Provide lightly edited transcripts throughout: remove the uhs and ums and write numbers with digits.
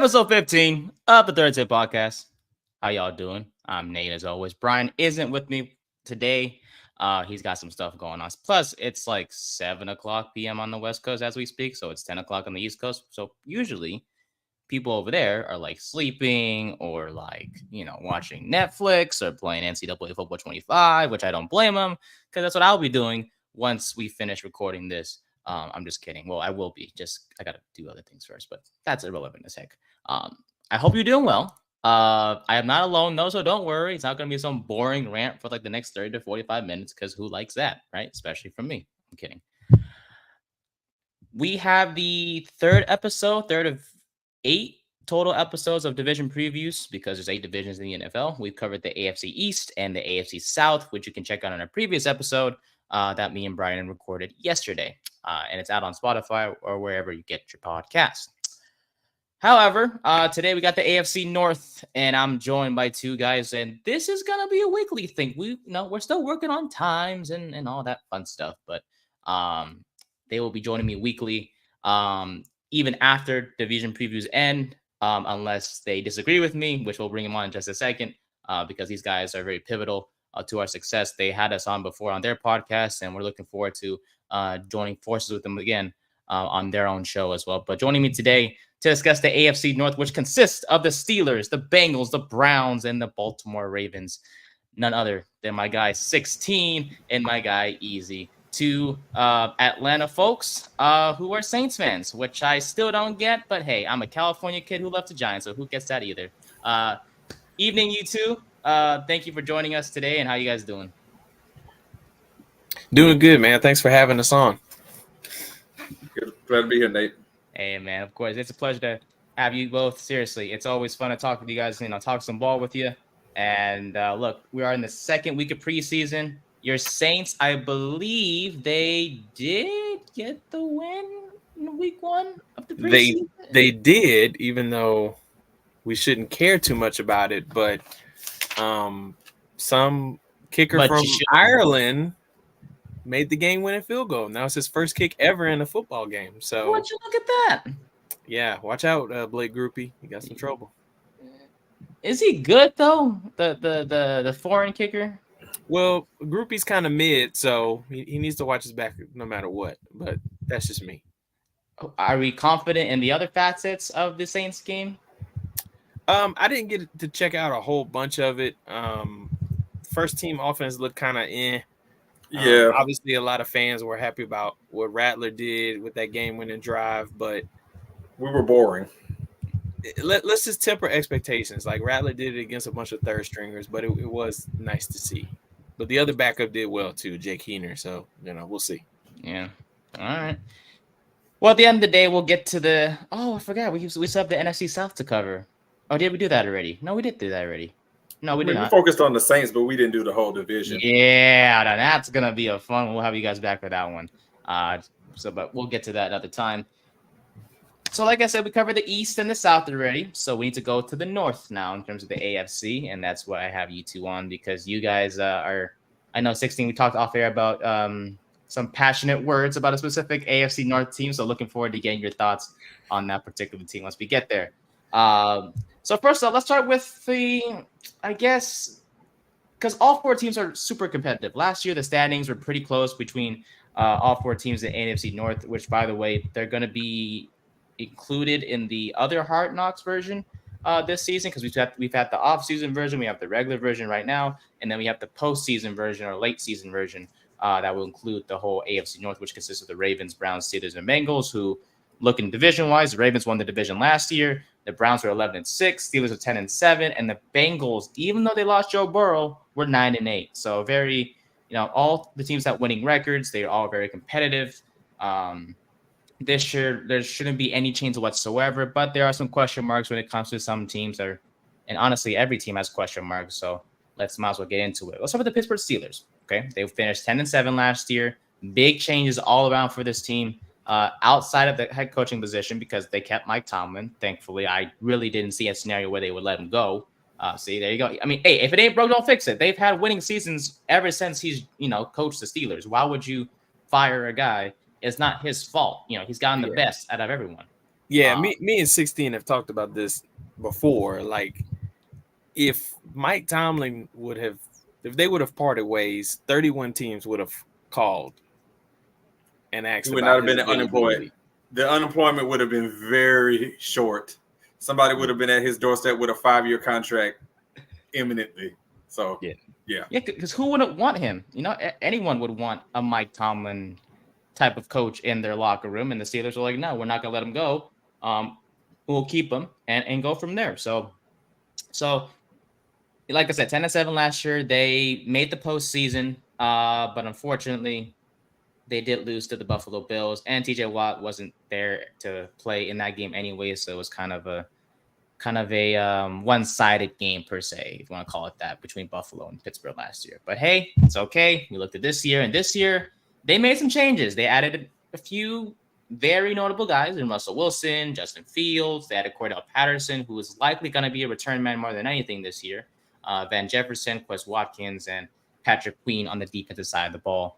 Episode 15 of the Third Tip Podcast. How y'all doing? I'm Nate, as always. Brian isn't with me today. He's got some stuff going on. Plus, it's like 7 o'clock p.m. on the West Coast as we speak, so it's 10 o'clock on the East Coast. So usually, people over there are like sleeping or like, watching Netflix or playing NCAA Football 25, which I don't blame them because that's what I'll be doing once we finish recording this. I'm just kidding. Well, I will be. I got to do other things first, but that's irrelevant as heck. I hope you're doing well. I am not alone, though, so don't worry. It's not going to be some boring rant for like the next 30 to 45 minutes because who likes that, right? Especially from me. I'm kidding. We have the third of 8 total episodes of division previews because there's 8 divisions in the NFL. We've covered the AFC East and the AFC South, which you can check out in our previous episode that me and Brian recorded yesterday. And it's out on Spotify or wherever you get your podcast. However, today we got the AFC North, and I'm joined by 2 guys, and this is gonna be a weekly thing. We're still working on times and all that fun stuff, but they will be joining me weekly, even after division previews end, unless they disagree with me, which we'll bring them on in just a second, because these guys are very pivotal to our success. They had us on before on their podcast, and we're looking forward to joining forces with them again on their own show as well. But joining me today to discuss the AFC North, which consists of the Steelers, the Bengals, the Browns, and the Baltimore Ravens. None other than my guy 16 and my guy Easy. 2 Atlanta folks who are Saints fans, which I still don't get. But hey, I'm a California kid who loves the Giants, so who gets that either? Evening, you two. Thank you for joining us today, and how you guys doing? Doing good, man. Thanks for having us on. Good. Glad to be here, Nate. Hey, man, of course. It's a pleasure to have you both. Seriously, it's always fun to talk with you guys, talk some ball with you. And look, we are in the second week of preseason. Your Saints, I believe they did get the win in week 1 of the preseason. They did, even though we shouldn't care too much about it. But some kicker from Ireland made the game-winning field goal. Now it's his first kick ever in a football game. So would you look at that? Yeah, watch out, Blake Groupie. You got some trouble. Is he good though? The foreign kicker? Well, Groupie's kind of mid, so he needs to watch his back no matter what. But that's just me. Are we confident in the other facets of the Saints game? I didn't get to check out a whole bunch of it. First team offense looked kind of Yeah. Obviously, a lot of fans were happy about what Rattler did with that game-winning drive, but we were boring. Let's just temper expectations. Like Rattler did it against a bunch of third stringers, but it was nice to see. But the other backup did well too, Jake Heener. So we'll see. Yeah. All right. Well, at the end of the day, we'll get to the. Oh, I forgot. We still have the NFC South to cover. Oh, did we do that already? No, we did do that already. No, we did not. We focused on the Saints, but we didn't do the whole division. Yeah, that's gonna be a fun one. We'll have you guys back for that one. But we'll get to that another time. So, like I said, we covered the East and the South already. So we need to go to the North now in terms of the AFC, and that's what I have you two on because you guys are. I know 16. We talked off air about some passionate words about a specific AFC North team. So looking forward to getting your thoughts on that particular team once we get there. So first off, let's start with I guess, because all 4 teams are super competitive. Last year, the standings were pretty close between all 4 teams in NFC North, which, by the way, they're going to be included in the other Hard Knocks version this season because we've had the off-season version, we have the regular version right now, and then we have the post-season version or late-season version that will include the whole AFC North, which consists of the Ravens, Browns, Steelers, and Bengals, who, looking division-wise, the Ravens won the division last year. The Browns were 11-6, Steelers are 10-7, and the Bengals, even though they lost Joe Burrow, were 9-8. So very, all the teams have winning records. They are all very competitive. This year, there shouldn't be any change whatsoever, but there are some question marks when it comes to some teams. And honestly, every team has question marks. So might as well get into it. Let's start with the Pittsburgh Steelers. Okay, they finished 10-7 last year. Big changes all around for this team. Outside of the head coaching position because they kept Mike Tomlin. Thankfully, I really didn't see a scenario where they would let him go. See, there you go. I mean, hey, if it ain't broke, don't fix it. They've had winning seasons ever since he's, coached the Steelers. Why would you fire a guy? It's not his fault. He's gotten the best out of everyone. Yeah, me and 16 have talked about this before. Like, if Mike Tomlin if they would have parted ways, 31 teams would have called and asked He would not about have his been unemployed. availability. The unemployment would have been very short. Somebody would have been at his doorstep with a 5-year contract imminently. So, yeah. Because who wouldn't want him? Anyone would want a Mike Tomlin type of coach in their locker room, and the Steelers are like, no, we're not gonna let him go. We'll keep him and go from there. So like I said, 10-7 last year. They made the postseason, but unfortunately, they did lose to the Buffalo Bills, and TJ Watt wasn't there to play in that game anyway, so it was kind of a one-sided game per se, if you want to call it that, between Buffalo and Pittsburgh last year. But hey, it's okay. We looked at this year, and this year they made some changes. They added a few very notable guys in Russell Wilson, Justin Fields. They added Cordell Patterson, who is likely going to be a return man more than anything this year. Van Jefferson, Quez Watkins, and Patrick Queen on the defensive side of the ball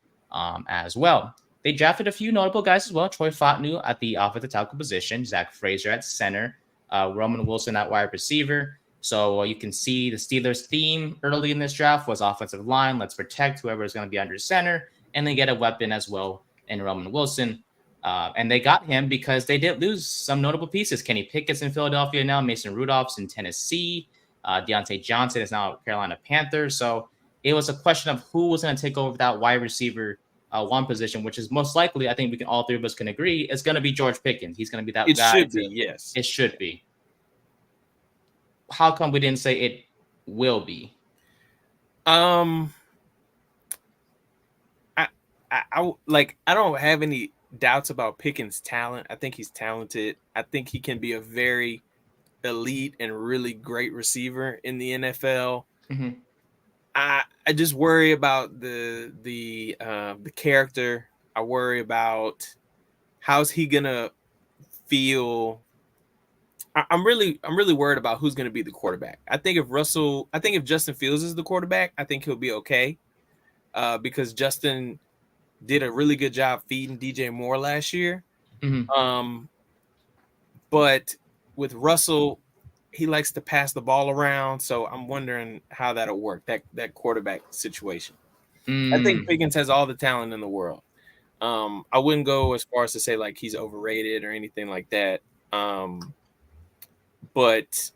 as well. They drafted a few notable guys as well. Troy Fautanu at the offensive tackle position, Zach Frazier at center, Roman Wilson at wide receiver. So you can see the Steelers' theme early in this draft was offensive line. Let's protect whoever is going to be under center, and they get a weapon as well in Roman Wilson. And they got him because they did lose some notable pieces. Kenny Pickett's in Philadelphia now. Mason Rudolph's in Tennessee. Deontay Johnson is now at Carolina Panthers. So it was a question of who was going to take over that wide receiver one position, which is most likely, I think all three of us can agree, is going to be George Pickens. He's going to be that guy. It should be, yes. It should be. How come we didn't say it will be? I don't have any doubts about Pickens' talent. I think he's talented. I think he can be a very elite and really great receiver in the NFL. Mm-hmm. I just worry about the character. I worry about how's he gonna feel. I'm really worried about who's gonna be the quarterback. I think if Justin Fields is the quarterback, I think he'll be okay. Because Justin did a really good job feeding DJ Moore last year. Mm-hmm. But with Russell, he likes to pass the ball around, so I'm wondering how that'll work, that quarterback situation. I think Pickens has all the talent in the world. I wouldn't go as far as to say like he's overrated or anything like that. But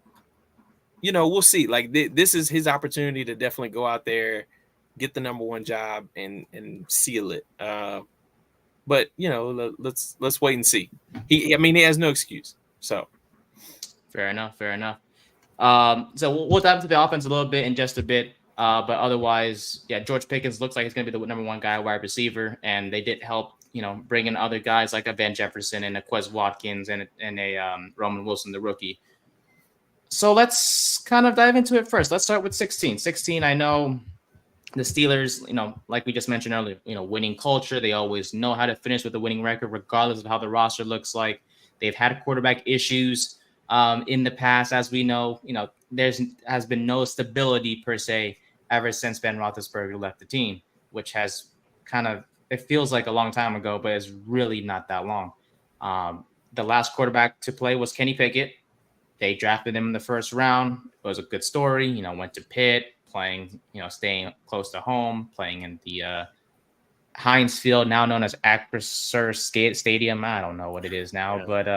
we'll see. Like this is his opportunity to definitely go out there, get the number one job, and seal it. But let's wait and see. He has no excuse. So. Fair enough. So we'll dive into the offense a little bit in just a bit. But otherwise, George Pickens looks like he's going to be the number one guy wide receiver. And they did help, bring in other guys like a Van Jefferson and a Quez Watkins and a Roman Wilson, the rookie. So let's kind of dive into it first. Let's start with 16. 16, I know the Steelers, like we just mentioned earlier, winning culture. They always know how to finish with a winning record, regardless of how the roster looks like. They've had quarterback issues. In the past, as we know, has been no stability per se ever since Ben Roethlisberger left the team, which has it feels like a long time ago, but it's really not that long. The last quarterback to play was Kenny Pickett. They drafted him in the first round. It was a good story. Went to Pitt, playing, staying close to home, playing in the Heinz Field, now known as Acrisure Stadium. I don't know what it is now, but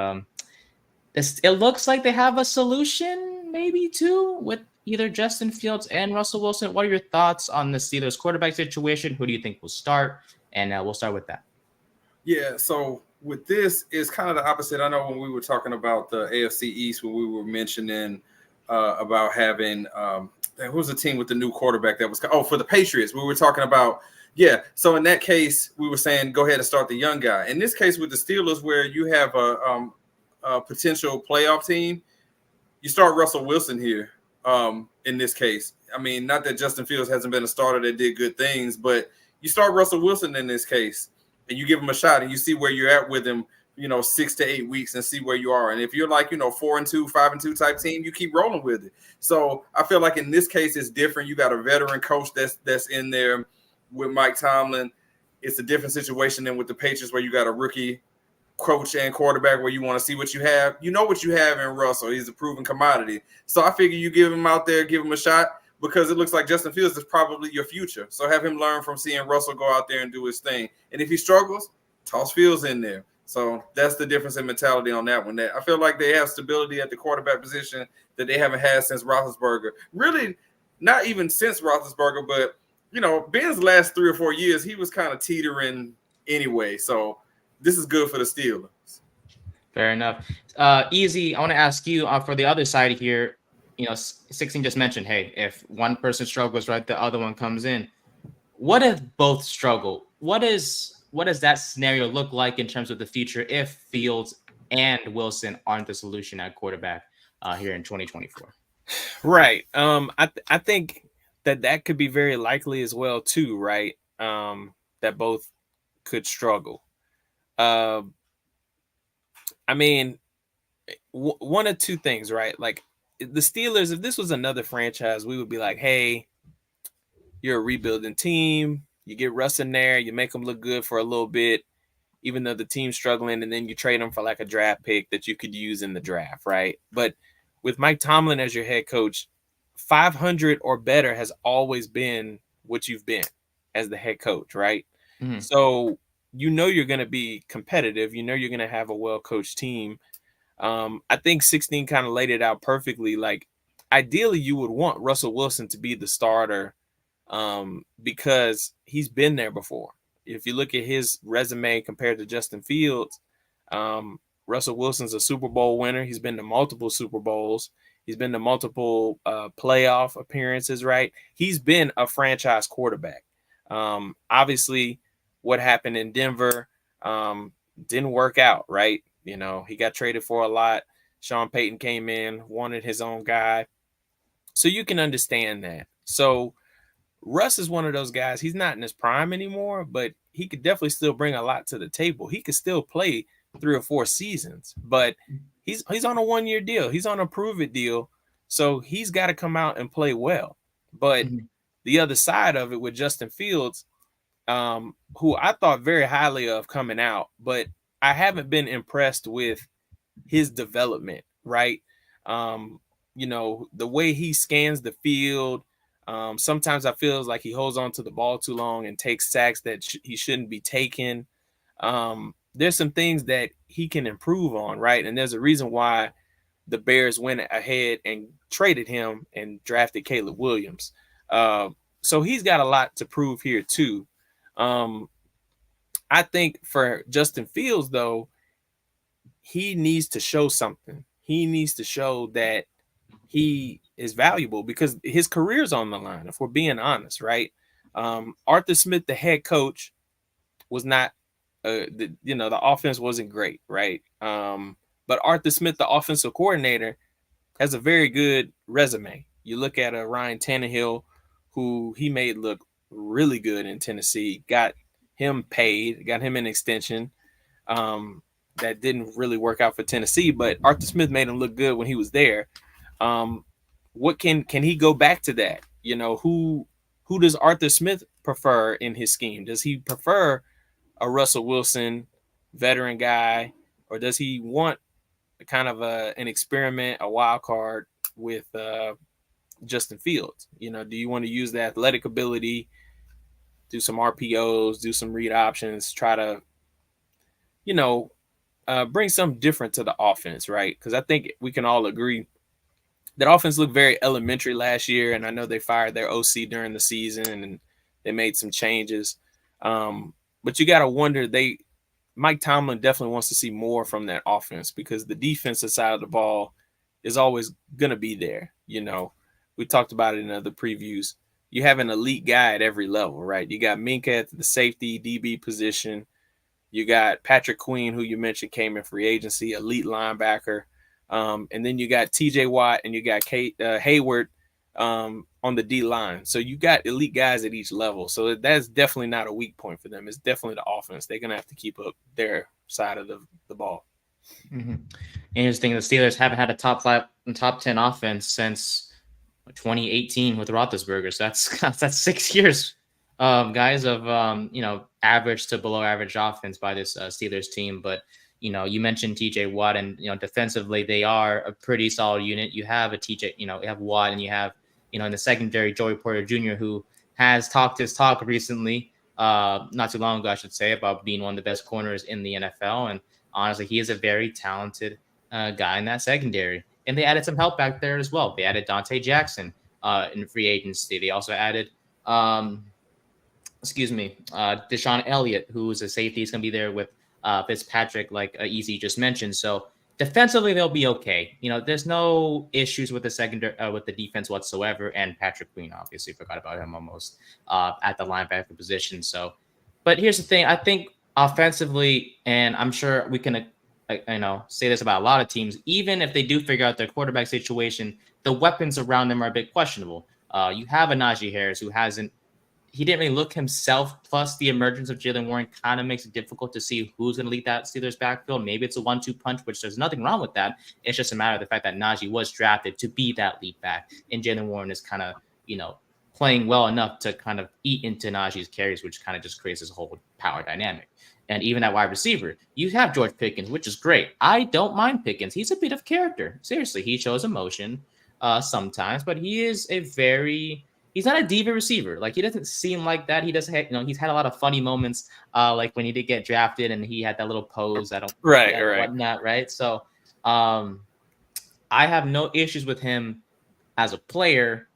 it looks like they have a solution, maybe too, with either Justin Fields and Russell Wilson. What are your thoughts on the Steelers quarterback situation? Who do you think will start? And we'll start with that. Yeah, so with this, it's kind of the opposite. I know when we were talking about the AFC East, when we were mentioning about having who was the team with the new quarterback that was for the Patriots. We were talking about so in that case, we were saying go ahead and start the young guy. In this case with the Steelers, where you have a potential playoff team, you start Russell Wilson here. In this case, not that Justin Fields hasn't been a starter that did good things, but you start Russell Wilson in this case, and you give him a shot, and you see where you're at with him, 6 to 8 weeks, and see where you are. And if you're like 4-2, 5-2 type team, you keep rolling with it. So I feel like in this case it's different. You got a veteran coach that's in there with Mike Tomlin. It's a different situation than with the Patriots, where you got a rookie coach and quarterback where you want to see what you have. You know what you have in Russell. He's a proven commodity. So I figure you give him out there, give him a shot, because it looks like Justin Fields is probably your future. So have him learn from seeing Russell go out there and do his thing. And if he struggles, toss Fields in there. So that's the difference in mentality on that one. That I feel like they have stability at the quarterback position that they haven't had since Roethlisberger. Really, not even since Roethlisberger, but, you know, Ben's last 3 or 4 years, he was kind of teetering anyway. So this is good for the Steelers. Fair enough. Easy, I want to ask you for the other side here. You know, 16 just mentioned, hey, if one person struggles, right, the other one comes in. What if both struggle? What does that scenario look like in terms of the future if Fields and Wilson aren't the solution at quarterback here in 2024? Right. I think that could be very likely as well too, right? That both could struggle. I mean, one of two things, right? Like the Steelers, if this was another franchise, we would be like, hey, you're a rebuilding team. You get Russ in there, you make them look good for a little bit, even though the team's struggling, and then you trade them for like a draft pick that you could use in the draft, right? But with Mike Tomlin as your head coach, 500 or better has always been what you've been as the head coach, right? Mm-hmm. So you know you're going to be competitive. You know you're going to have a well-coached team. I think 16 kind of laid it out perfectly. Like, ideally, you would want Russell Wilson to be the starter because he's been there before. If you look at his resume compared to Justin Fields, Russell Wilson's a Super Bowl winner. He's been to multiple Super Bowls. He's been to multiple playoff appearances, right? He's been a franchise quarterback. Obviously, what happened in Denver didn't work out, right? You know, he got traded for a lot. Sean Payton came in, wanted his own guy. So you can understand that. So Russ is one of those guys. He's not in his prime anymore, but he could definitely still bring a lot to the table. He could still play 3 or 4 seasons, but he's on a 1-year deal. He's on a prove-it deal, so he's got to come out and play well. But the other side of it with Justin Fields, who I thought very highly of coming out, but I haven't been impressed with his development, right? You know, the way he scans the field, sometimes I feel like he holds on to the ball too long and takes sacks that he shouldn't be taking. There's some things that he can improve on, right? And there's a reason why the Bears went ahead and traded him and drafted Caleb Williams. So he's got a lot to prove here too. I think for Justin Fields, though, he needs to show something. He needs to show that he is valuable because his career's on the line, if we're being honest, right? Arthur Smith, the head coach, was not, the offense wasn't great, right? But Arthur Smith, the offensive coordinator, has a very good resume. You look at Ryan Tannehill, who he made look really good in Tennessee, got him paid, got him an extension. That didn't really work out for Tennessee, but Arthur Smith made him look good when he was there. What can he go back to that? You know, who does Arthur Smith prefer in his scheme? Does he prefer a Russell Wilson veteran guy, or does he want kind of an experiment, a wild card with Justin Fields? You know, do you want to use the athletic ability, do some RPOs, do some read options, try to, bring something different to the offense, right? Because I think we can all agree that offense looked very elementary last year, and I know they fired their OC during the season and they made some changes. But you got to wonder, Mike Tomlin definitely wants to see more from that offense because the defensive side of the ball is always going to be there. You know, we talked about it in other previews. You have an elite guy at every level, right? You got Minkah at the safety DB position. You got Patrick Queen, who you mentioned came in free agency, elite linebacker. And then you got TJ Watt and you got Hayward on the D line. So you got elite guys at each level. So that's definitely not a weak point for them. It's definitely the offense. They're going to have to keep up their side of the ball. Mm-hmm. Interesting. The Steelers haven't had a top 5 and top 10 offense since 2018 with Roethlisberger. So that's 6 years, guys, of average to below average offense by this Steelers team. But You mentioned TJ Watt, and defensively they are a pretty solid unit. You have a TJ, you have Watt, and you have in the secondary Joey Porter Jr., who has talked his talk recently, not too long ago, I should say, about being one of the best corners in the NFL. And honestly, he is a very talented guy in that secondary. And they added some help back there as well. They added Dante Jackson in free agency. They also added, Deshaun Elliott, who's a safety. He's going to be there with Fitzpatrick, like Easy just mentioned. So defensively, they'll be okay. There's no issues with the secondary, with the defense whatsoever. And Patrick Queen, obviously, forgot about him almost at the linebacker position. So, but here's the thing: I think offensively, and I'm sure we can, say this about a lot of teams. Even if they do figure out their quarterback situation, the weapons around them are a bit questionable. You have a Najee Harris who he didn't really look himself. Plus, the emergence of Jaylen Warren kind of makes it difficult to see who's going to lead that Steelers backfield. Maybe it's a 1-2 punch, which there's nothing wrong with that. It's just a matter of the fact that Najee was drafted to be that lead back, and Jaylen Warren is kind of, playing well enough to kind of eat into Najee's carries, which kind of just creates this whole power dynamic. And even at wide receiver, you have George Pickens, which is great. I don't mind Pickens. He's a bit of character. Seriously, he shows emotion sometimes, but he is he's not a diva receiver. Like, he doesn't seem like that. He doesn't, he's had a lot of funny moments, like when he did get drafted and he had that little pose. Whatnot, right? So, I have no issues with him as a player,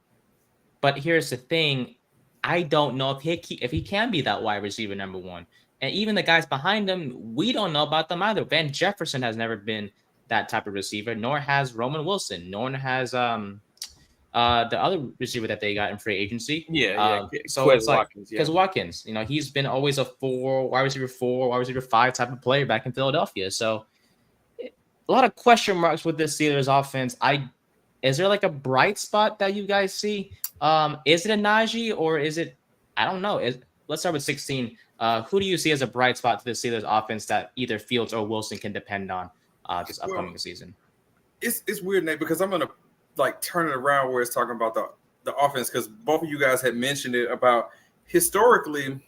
but here's the thing: I don't know if he can be that wide receiver number one. And even the guys behind him, we don't know about them either. Van Jefferson has never been that type of receiver, nor has Roman Wilson, nor has the other receiver that they got in free agency. So it's like because Watkins, he's been always a wide receiver 5 type of player back in Philadelphia. So a lot of question marks with this Steelers offense. Is there like a bright spot that you guys see? Is it a Najee or is it? I don't know. Let's start with 16. Who do you see as a bright spot to the Steelers offense that either Fields or Wilson can depend on this upcoming season? It's weird, Nate, because I'm gonna turn it around where it's talking about the offense, because both of you guys had mentioned it about historically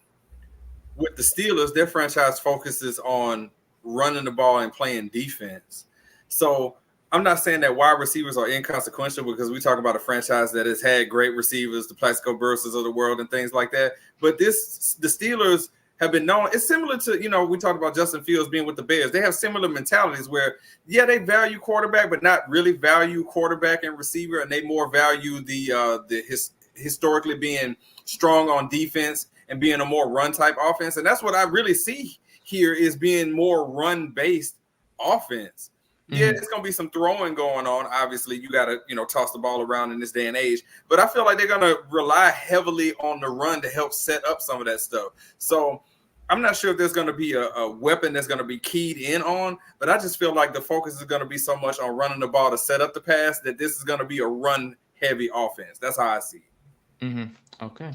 with the Steelers, their franchise focuses on running the ball and playing defense. So I'm not saying that wide receivers are inconsequential, because we talk about a franchise that has had great receivers, the Plaxico Burress of the world and things like that. But the Steelers have been known. It's similar to, we talked about Justin Fields being with the Bears. They have similar mentalities where, they value quarterback, but not really value quarterback and receiver, and they more value historically being strong on defense and being a more run type offense. And that's what I really see here, is being more run based offense. Mm-hmm. Yeah, there's going to be some throwing going on. Obviously, you got to, toss the ball around in this day and age. But I feel like they're going to rely heavily on the run to help set up some of that stuff. So I'm not sure if there's going to be a weapon that's going to be keyed in on. But I just feel like the focus is going to be so much on running the ball to set up the pass that this is going to be a run-heavy offense. That's how I see it. Mm-hmm. Okay.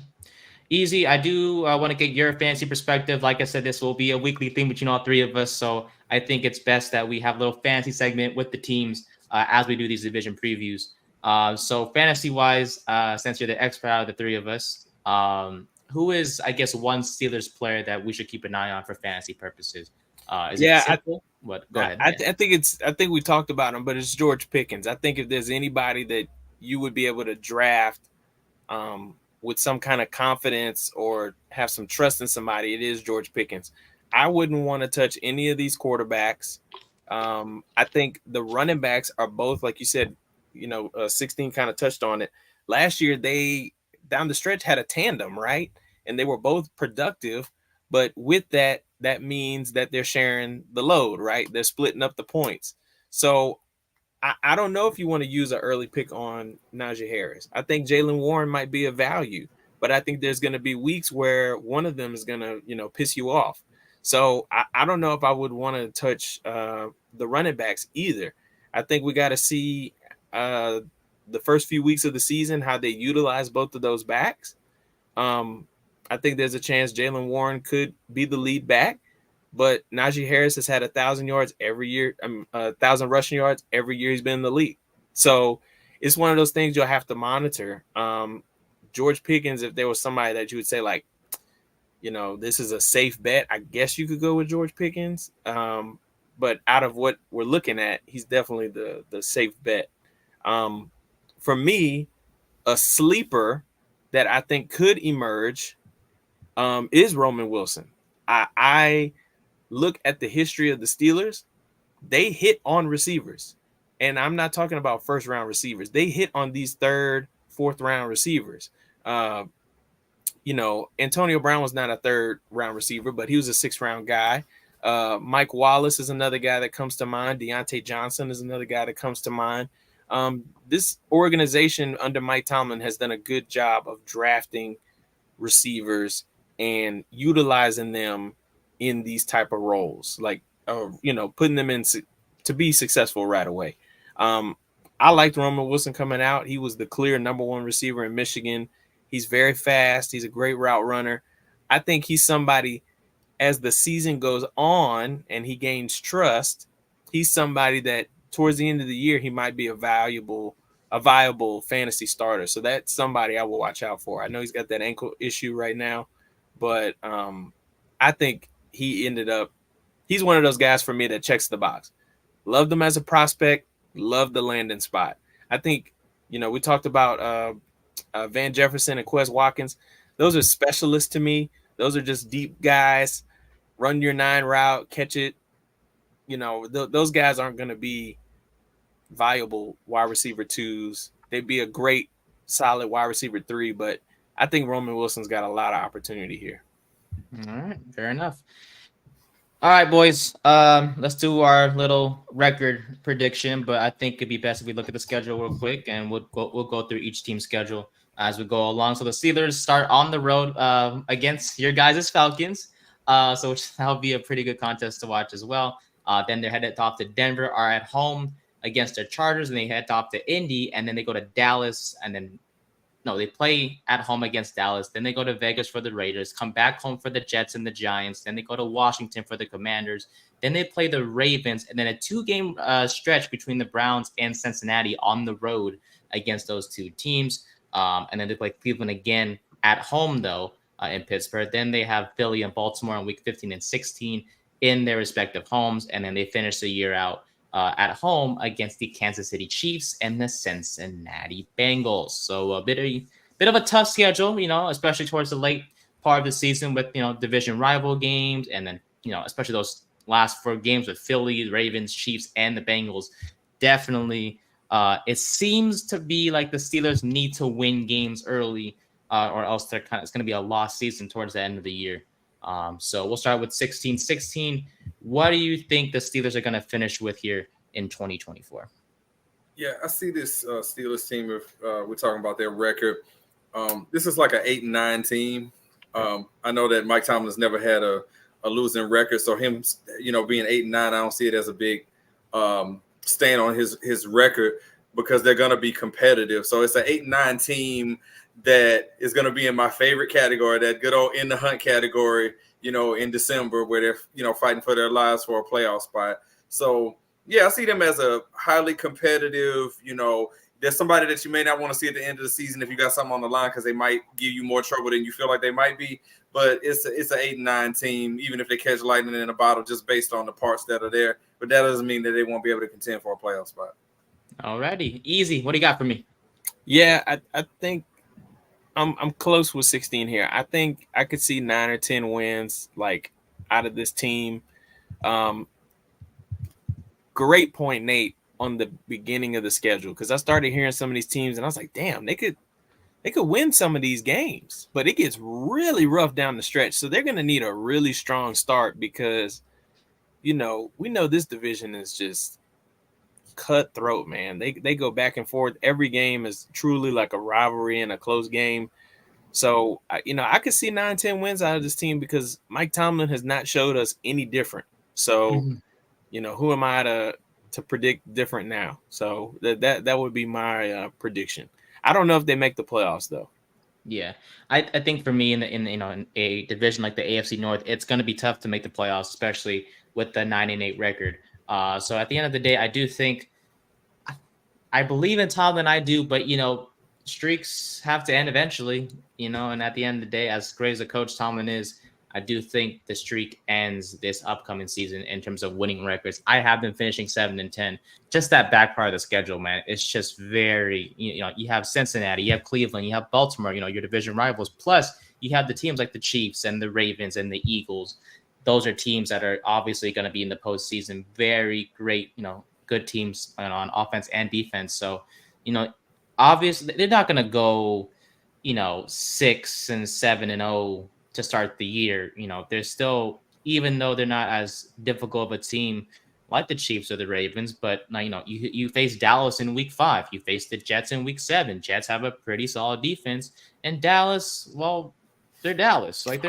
Easy. I do want to get your fantasy perspective. Like I said, this will be a weekly thing between all three of us. So I think it's best that we have a little fantasy segment with the teams as we do these division previews. So fantasy-wise, since you're the expert out of the three of us, who is, I guess, one Steelers player that we should keep an eye on for fantasy purposes? It simple? Go ahead. I think we talked about him, but it's George Pickens. I think if there's anybody that you would be able to draft with some kind of confidence or have some trust in somebody, it is George Pickens. I wouldn't want to touch any of these quarterbacks. I think the running backs are both, like you said, 16 kind of touched on it. Last year, they down the stretch had a tandem, right? And they were both productive. But with that means that they're sharing the load, right? They're splitting up the points. So I don't know if you want to use an early pick on Najee Harris. I think Jaylen Warren might be a value, but I think there's going to be weeks where one of them is going to, piss you off. So I don't know if I would want to touch the running backs either. I think we got to see the first few weeks of the season how they utilize both of those backs. I think there's a chance Jaylen Warren could be the lead back. But Najee Harris has had 1,000 yards every year, 1,000 rushing yards every year he's been in the league. So it's one of those things you'll have to monitor. George Pickens, if there was somebody that you would say, this is a safe bet, I guess you could go with George Pickens. But but out of what we're looking at, he's definitely the safe bet. For me, a sleeper that I think could emerge is Roman Wilson. I look at the history of the Steelers. They hit on receivers. And I'm not talking about first round receivers. They hit on these third, fourth round receivers. Antonio Brown was not a third round receiver, but he was a 6th round guy. Mike Wallace is another guy that comes to mind. Deontay Johnson is another guy that comes to mind. This organization under Mike Tomlin has done a good job of drafting receivers and utilizing them in these type of roles, like putting them in to be successful right away. I liked Roman Wilson coming out. He was the clear number 1 receiver in Michigan. He's very fast. He's a great route runner. I think he's somebody, as the season goes on and he gains trust, he's somebody that towards the end of the year, he might be a viable fantasy starter. So that's somebody I will watch out for. I know he's got that ankle issue right now, but I think he's one of those guys for me that checks the box. Loved him as a prospect, loved the landing spot. I think, we talked about Van Jefferson and Quez Watkins. Those are specialists to me. Those are just deep guys. Run your 9 route, catch it. Those guys aren't going to be viable wide receiver 2s. They'd be a great, solid wide receiver 3, but I think Roman Wilson's got a lot of opportunity here. All right, fair enough. All right, boys. Let's do our little record prediction, but I think it'd be best if we look at the schedule real quick, and we'll go through each team's schedule as we go along. So the Steelers start on the road against your guys' Falcons, so that'll be a pretty good contest to watch as well. Then they're headed off to Denver, are at home against the Chargers, and they head off to Indy, and then they go to Dallas, and then they play at home against Dallas. Then they go to Vegas for the Raiders, come back home for the Jets and the Giants. Then they go to Washington for the Commanders. Then they play the Ravens, and then a 2-game stretch between the Browns and Cincinnati on the road against those 2 teams. And then they play Cleveland again at home, though, in Pittsburgh. Then they have Philly and Baltimore in week 15 and 16 in their respective homes. And then they finish the year out at home against the Kansas City Chiefs and the Cincinnati Bengals. So a bit of a tough schedule, especially towards the late part of the season with, division rival games. And then, especially those last 4 games with Philly, Ravens, Chiefs, and the Bengals. Definitely, it seems to be like the Steelers need to win games early or else it's going to be a lost season towards the end of the year. So we'll start with 16-16. What do you think the Steelers are going to finish with here in 2024? Yeah, I see this Steelers team. If we're talking about their record, this is like an 8-9 team. I know that Mike Tomlin's never had a losing record, so him, being 8-9, I don't see it as a big stand on his record because they're going to be competitive. So it's an 8-9 team that is going to be in my favorite category, that good old in the hunt category, in December where they're, fighting for their lives for a playoff spot. So, yeah, I see them as a highly competitive, there's somebody that you may not want to see at the end of the season if you got something on the line because they might give you more trouble than you feel like they might be. But it's an 8-9 team, even if they catch lightning in a bottle just based on the parts that are there. But that doesn't mean that they won't be able to contend for a playoff spot. All righty. Easy. What do you got for me? Yeah, I think I'm close with 16 here. I think I could see 9 or 10 wins out of this team. Great point, Nate, on the beginning of the schedule, because I started hearing some of these teams and I was like, damn, they could win some of these games, but it gets really rough down the stretch. So they're going to need a really strong start because, we know this division is just cutthroat, man. They go back and forth. Every game is truly like a rivalry and a close game. So, I could see 9-10 wins out of this team because Mike Tomlin has not showed us any different. So, who am I to predict different now? So that would be my prediction. I don't know if they make the playoffs though. Yeah, I think for me in a division like the AFC North, it's going to be tough to make the playoffs, especially with the 9-8 record. So at the end of the day, I do think I believe in Tomlin. I do, but streaks have to end eventually. And at the end of the day, as great as a coach Tomlin is, I do think the streak ends this upcoming season in terms of winning records. I have been finishing 7-10. Just that back part of the schedule, man, it's just very, you have Cincinnati, you have Cleveland, you have Baltimore, your division rivals. Plus, you have the teams like the Chiefs and the Ravens and the Eagles. Those are teams that are obviously going to be in the postseason. Very great, good teams on offense and defense. So, obviously they're not going to go, 6-7-0 to start the year. They're still, even though they're not as difficult of a team like the Chiefs or the Ravens, but now, you face Dallas in week 5, you face the Jets in week 7. Jets have a pretty solid defense, and Dallas, well, they're Dallas. Like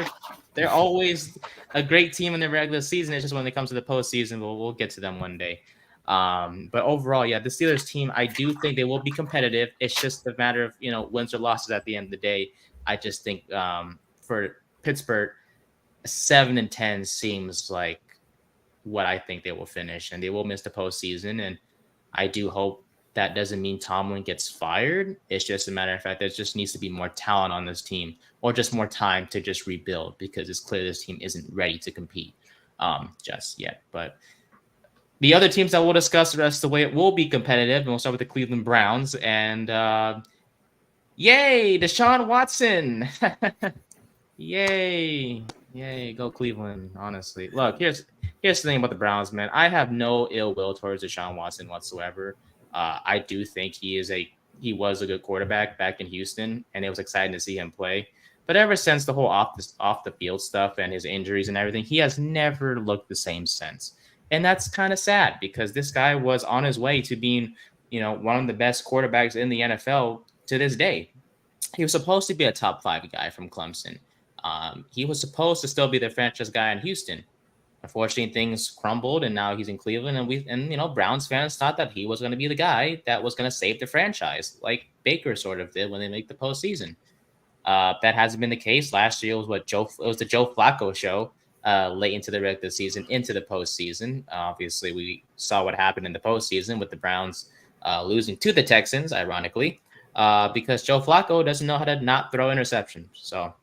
they're always a great team in the regular season. It's just when it comes to the postseason, we'll get to them one day. But overall, yeah, the Steelers team, I do think they will be competitive. It's just a matter of, wins or losses at the end of the day. I just think for Pittsburgh, 7-10 seems like what I think they will finish, and they will miss the postseason. And I do hope that doesn't mean Tomlin gets fired. It's just a matter of fact, there just needs to be more talent on this team, or just more time to just rebuild, because it's clear this team isn't ready to compete just yet. But the other teams that we'll discuss the rest of the way, it will be competitive, and we'll start with the Cleveland Browns. And yay, Deshaun Watson! Yay, go Cleveland! Honestly, look, here's the thing about the Browns, man. I have no ill will towards Deshaun Watson whatsoever. I do think he was a good quarterback back in Houston, and it was exciting to see him play. But ever since the whole off the field stuff and his injuries and everything, he has never looked the same since. And that's kind of sad, because this guy was on his way to being, one of the best quarterbacks in the NFL to this day. He was supposed to be a top 5 guy from Clemson. He was supposed to still be the franchise guy in Houston. Unfortunately, things crumbled, and now he's in Cleveland. And Browns fans thought that he was going to be the guy that was going to save the franchise, like Baker sort of did when they make the postseason. That hasn't been the case. Last year was the Joe Flacco show. Late into the regular season, into the postseason. Obviously, we saw what happened in the postseason with the Browns losing to the Texans, ironically, because Joe Flacco doesn't know how to not throw interceptions. So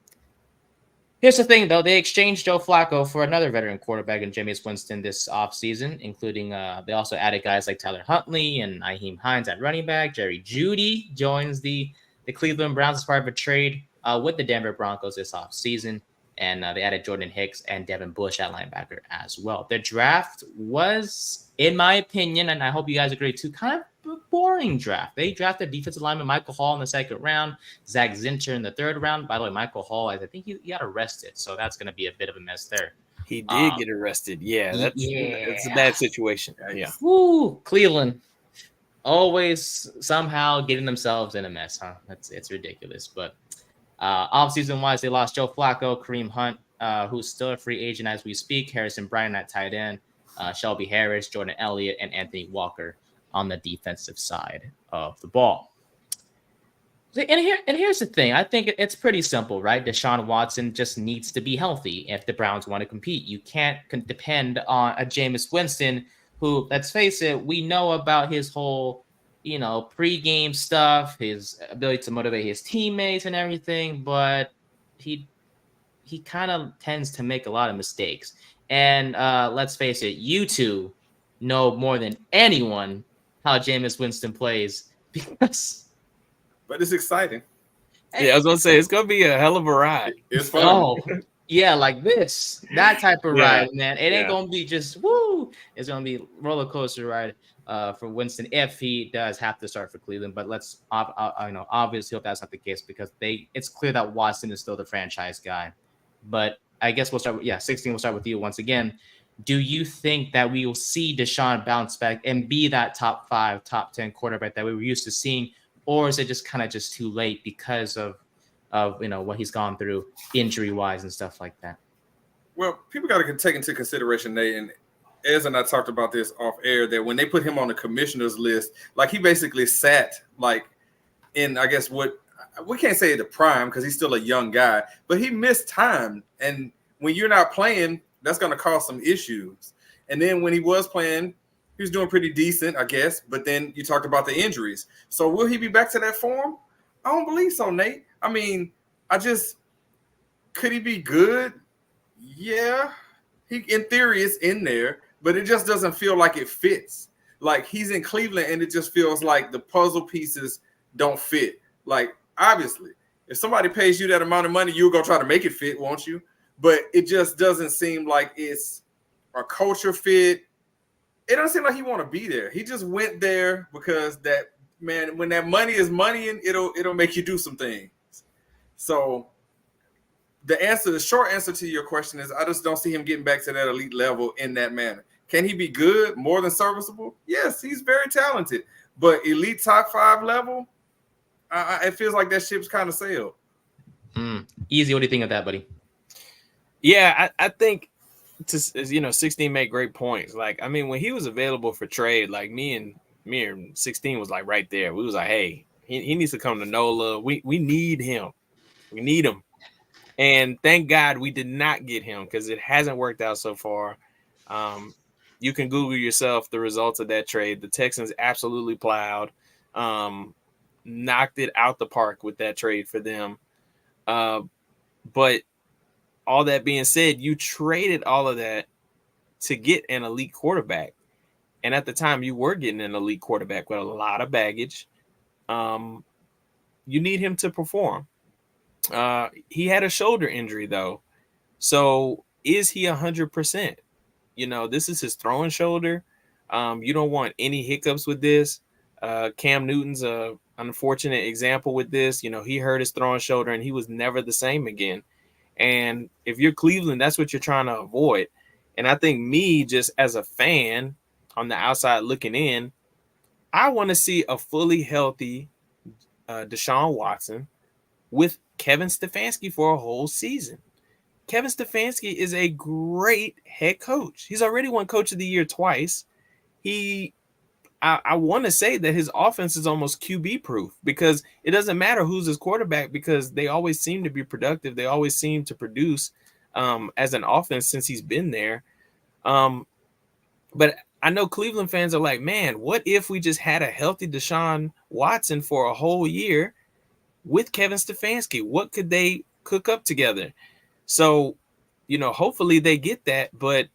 here's the thing, though. They exchanged Joe Flacco for another veteran quarterback in Jameis Winston this offseason, including they also added guys like Tyler Huntley and Nyheim Hines at running back. Jerry Jeudy joins the Cleveland Browns as part of a trade with the Denver Broncos this offseason. And they added Jordan Hicks and Devin Bush at linebacker as well. The draft was, in my opinion, and I hope you guys agree too, kind of a boring draft. They drafted defensive lineman Michael Hall in the 2nd round, Zach Zinter in the 3rd round. By the way, Michael Hall, I think he got arrested, so that's going to be a bit of a mess there. He did get arrested. Yeah, that's a bad situation. Yeah. Woo, Cleveland. Always somehow getting themselves in a mess, huh? It's ridiculous, but offseason wise, they lost Joe Flacco, Kareem Hunt, who's still a free agent as we speak, Harrison Bryant at tight end, Shelby Harris, Jordan Elliott, and Anthony Walker on the defensive side of the ball. And here's the thing. I think it's pretty simple, right? Deshaun Watson just needs to be healthy if the Browns want to compete. You can't depend on a Jameis Winston who, let's face it, we know about his whole pre-game stuff, his ability to motivate his teammates and everything, but he kind of tends to make a lot of mistakes. And let's face it, you two know more than anyone how Jameis Winston plays, because. But it's exciting. Yeah, I was gonna say it's gonna be a hell of a ride. It's fun. Oh, yeah, like that type of ride, man. It ain't gonna be just woo. It's gonna be roller coaster ride. For Winston, if he does have to start for Cleveland. But let's obviously hope that's not the case, because it's clear that Watson is still the franchise guy. But I guess we'll start with 16. We'll start with you once again. Do you think that we will see Deshaun bounce back and be that top 5, top 10 quarterback that we were used to seeing, or is it just kind of just too late because of what he's gone through injury wise and stuff like that? Well, people got to take into consideration, Nate, and Ez and I talked about this off air, that when they put him on the commissioner's list, like he basically sat like in, I guess we can't say the prime because he's still a young guy, but he missed time. And when you're not playing, that's going to cause some issues. And then when he was playing, he was doing pretty decent, I guess. But then you talked about the injuries. So will he be back to that form? I don't believe so, Nate. I mean, could he be good? Yeah, he in theory is in there, but it just doesn't feel like it fits. Like he's in Cleveland, and it just feels like the puzzle pieces don't fit. Like obviously, if somebody pays you that amount of money, you'll go try to make it fit, won't you? But it just doesn't seem like it's a culture fit. It doesn't seem like he want to be there. He just went there because that man, when that money is money, and it'll make you do some things. So the short answer to your question is I just don't see him getting back to that elite level in that manner. Can he be good, more than serviceable? Yes, he's very talented, but elite top 5 level, it feels like that ship's kind of sailed. Easy. What do you think of that, buddy? Yeah, I think 16 made great points. Like, I mean, when he was available for trade, like me and 16 was like right there. We was like, hey, he needs to come to NOLA. We need him. We need him. And thank God we did not get him because it hasn't worked out so far. You can Google yourself the results of that trade. The Texans absolutely plowed, knocked it out the park with that trade for them. But all that being said, you traded all of that to get an elite quarterback. And at the time, you were getting an elite quarterback with a lot of baggage. You need him to perform. He had a shoulder injury, though. So is he 100%? This is his throwing shoulder. You don't want any hiccups with this. Cam Newton's an unfortunate example with this. He hurt his throwing shoulder and he was never the same again. And if you're Cleveland, that's what you're trying to avoid. And I think me, just as a fan on the outside looking in, I want to see a fully healthy Deshaun Watson with Kevin Stefanski for a whole season. Kevin Stefanski is a great head coach. He's already won Coach of the Year twice. I want to say that his offense is almost QB proof because it doesn't matter who's his quarterback because they always seem to be productive. They always seem to produce as an offense since he's been there. But I know Cleveland fans are like, man, what if we just had a healthy Deshaun Watson for a whole year with Kevin Stefanski? What could they cook up together? So, hopefully they get that, but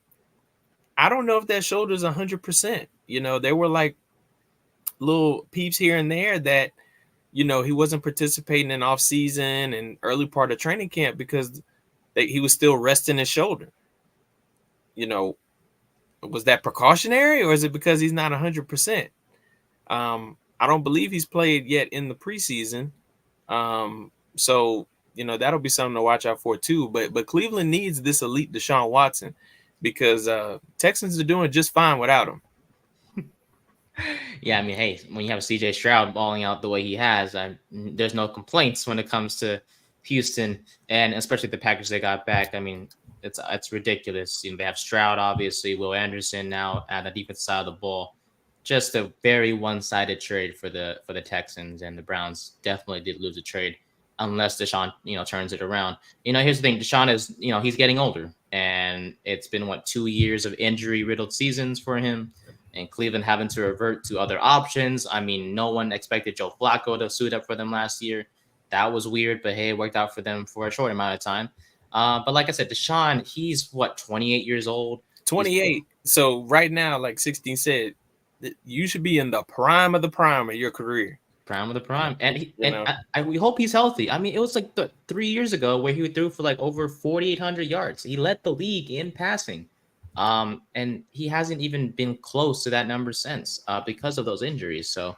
I don't know if that shoulder's 100%. There were like little peeps here and there that, he wasn't participating in off season and early part of training camp because he was still resting his shoulder. Was that precautionary or is it because he's not 100%? I don't believe he's played yet in the preseason. So, that'll be something to watch out for too. But Cleveland needs this elite Deshaun Watson because Texans are doing just fine without him. Yeah, I mean, hey, when you have CJ Stroud balling out the way he has, there's no complaints when it comes to Houston and especially the package they got back. I mean, it's ridiculous. They have Stroud, obviously, Will Anderson now at the defensive side of the ball. Just a very one-sided trade for the Texans, and the Browns definitely did lose the trade unless Deshaun, turns it around. Here's the thing. Deshaun is, he's getting older, and it's been, 2 years of injury-riddled seasons for him, and Cleveland having to revert to other options. I mean, no one expected Joe Flacco to suit up for them last year. That was weird, but hey, it worked out for them for a short amount of time. But like I said, Deshaun, he's 28 years old? 28. So right now, like 16 said, you should be in the prime of your career. Prime of the prime. And we hope he's healthy. I mean, it was like 3 years ago where he threw for like over 4,800 yards. He led the league in passing. And he hasn't even been close to that number since because of those injuries. So,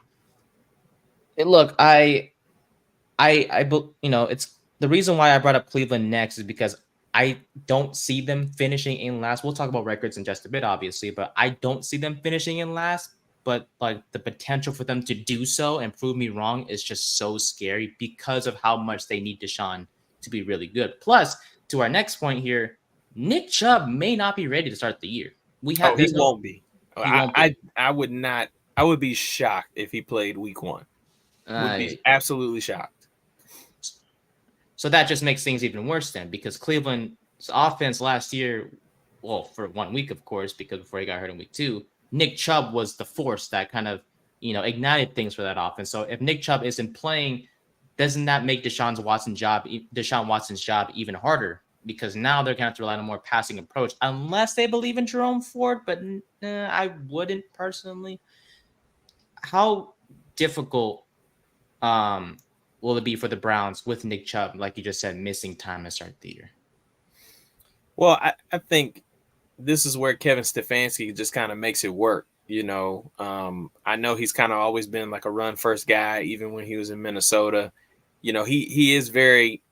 look, it's the reason why I brought up Cleveland next is because I don't see them finishing in last. We'll talk about records in just a bit, obviously, but I don't see them finishing in last. But like the potential for them to do so and prove me wrong is just so scary because of how much they need Deshaun to be really good. Plus, to our next point here, Nick Chubb may not be ready to start the year. He won't be. I would not. I would be shocked if he played week 1. Would be absolutely shocked. So that just makes things even worse then, because Cleveland's offense last year, well, for 1 week, of course, because before he got hurt in week 2, Nick Chubb was the force that kind of, ignited things for that offense. So if Nick Chubb isn't playing, doesn't that make Deshaun Watson's job even harder? because now they're going to have to rely on a more passing approach unless they believe in Jerome Ford, but I wouldn't personally. How difficult will it be for the Browns with Nick Chubb, like you just said, missing time to start the year? Well, I think this is where Kevin Stefanski just kind of makes it work. I know he's kind of always been like a run first guy, even when he was in Minnesota. He is very,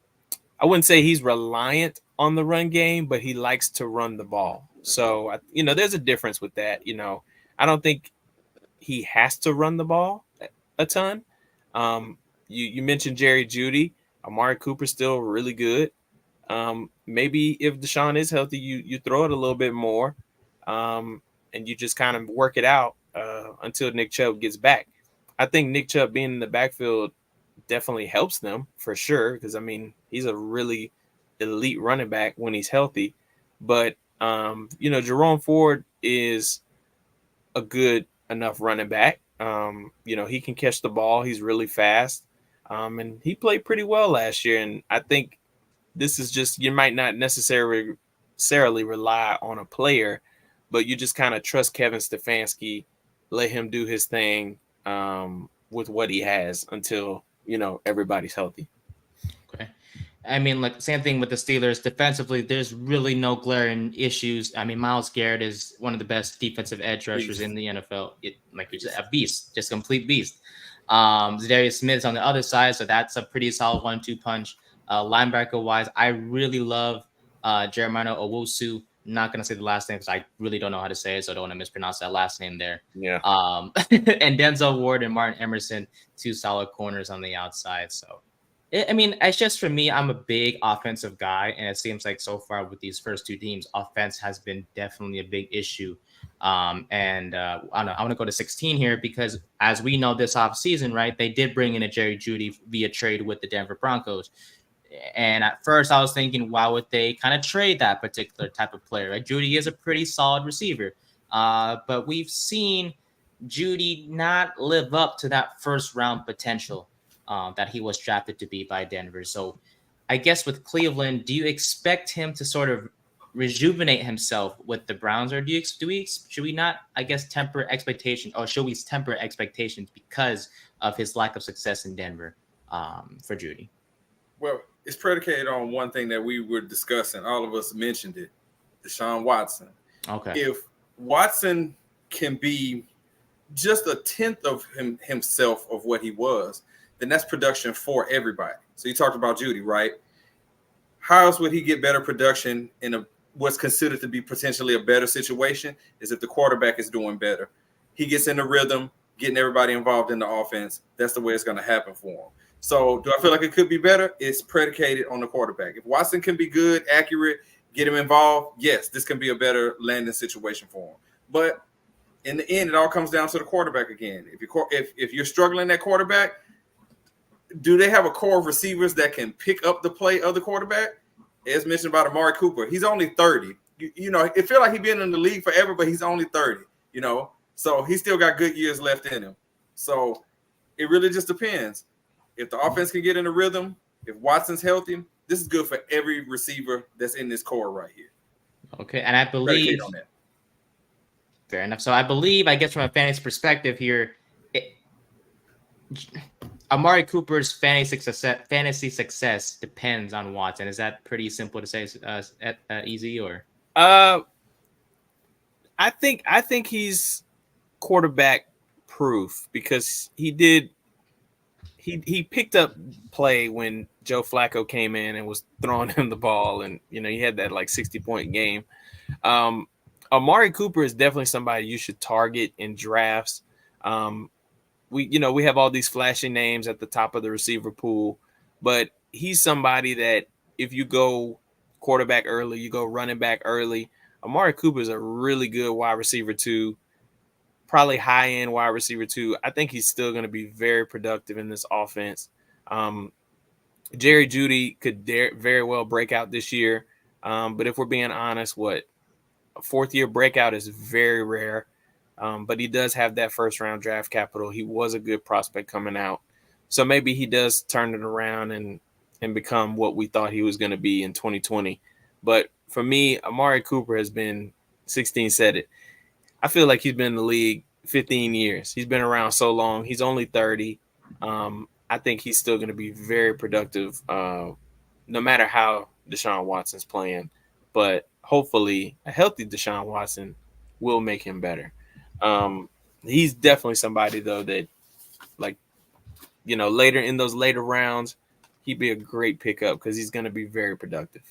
I wouldn't say he's reliant on the run game, but he likes to run the ball. So, there's a difference with that. I don't think he has to run the ball a ton. You mentioned Jerry Jeudy. Amari Cooper's still really good. Maybe if Deshaun is healthy, you throw it a little bit more, and you just kind of work it out until Nick Chubb gets back. I think Nick Chubb being in the backfield definitely helps them for sure, because he's a really elite running back when he's healthy. But Jerome Ford is a good enough running back. He can catch the ball. He's really fast, and he played pretty well last year. And I think this is just, you might not necessarily rely on a player, but you just kind of trust Kevin Stefanski, let him do his thing with what he has until, everybody's healthy. Okay. Like same thing with the Steelers. Defensively, there's really no glaring issues. Myles Garrett is one of the best defensive edge rushers in the NFL. Like you said, a beast, just complete beast. Zadarius Smith's on the other side, so that's a pretty solid 1-2 punch. Linebacker wise, I really love Germinaro Owusu. Not gonna say the last name because I really don't know how to say it, so I don't want to mispronounce that last name there. Yeah. And Denzel Ward and Martin Emerson, 2 solid corners on the outside. So, it's just, for me, I'm a big offensive guy, and it seems like so far with these first 2 teams, offense has been definitely a big issue. I don't know, I want to go to 16 here because, as we know, this offseason, right, they did bring in a Jerry Jeudy via trade with the Denver Broncos. And at first I was thinking, why would they kind of trade that particular type of player? Right? Jeudy is a pretty solid receiver. But we've seen Jeudy not live up to that first round potential that he was drafted to be by Denver. So I guess with Cleveland, do you expect him to sort of rejuvenate himself with the Browns, or should we not, I guess, temper expectations, or should we temper expectations because of his lack of success in Denver for Jeudy? Well, it's predicated on one thing that we were discussing. All of us mentioned it, Deshaun Watson. Okay. If Watson can be just a tenth of himself of what he was, then that's production for everybody. So you talked about Jeudy, right? How else would he get better production in what's considered to be potentially a better situation? Is if the quarterback is doing better. He gets in the rhythm, getting everybody involved in the offense. That's the way it's going to happen for him. So do I feel like it could be better? It's predicated on the quarterback. If Watson can be good, accurate, get him involved, yes, this can be a better landing situation for him. But in the end, it all comes down to the quarterback again. If you're struggling at quarterback, do they have a core of receivers that can pick up the play of the quarterback? As mentioned about Amari Cooper, he's only 30. It feels like he's been in the league forever, but he's only 30, So he's still got good years left in him. So it really just depends. If the offense can get in a rhythm, if Watson's healthy, this is good for every receiver that's in this core right here. Okay, and I believe – fair enough. So I believe, I guess from a fantasy perspective here, Amari Cooper's fantasy success depends on Watson. Is that pretty simple to say? Easy or? I think he's quarterback proof because he picked up play when Joe Flacco came in and was throwing him the ball, and he had that like 60-point game. Amari Cooper is definitely somebody you should target in drafts. We have all these flashy names at the top of the receiver pool, but he's somebody that if you go quarterback early, you go running back early. Amari Cooper is a really good wide receiver too, probably high end wide receiver too. I think he's still going to be very productive in this offense. Jerry Jeudy could very well break out this year, but if we're being honest, a fourth-year breakout is very rare. But he does have that first-round draft capital. He was a good prospect coming out. So maybe he does turn it around and become what we thought he was going to be in 2020. But for me, Amari Cooper has been 16 said it. I feel like he's been in the league 15 years. He's been around so long. He's only 30. I think he's still going to be very productive, no matter how Deshaun Watson's playing. But hopefully, a healthy Deshaun Watson will make him better. He's definitely somebody though that, like, later in those later rounds, he'd be a great pickup because he's going to be very productive.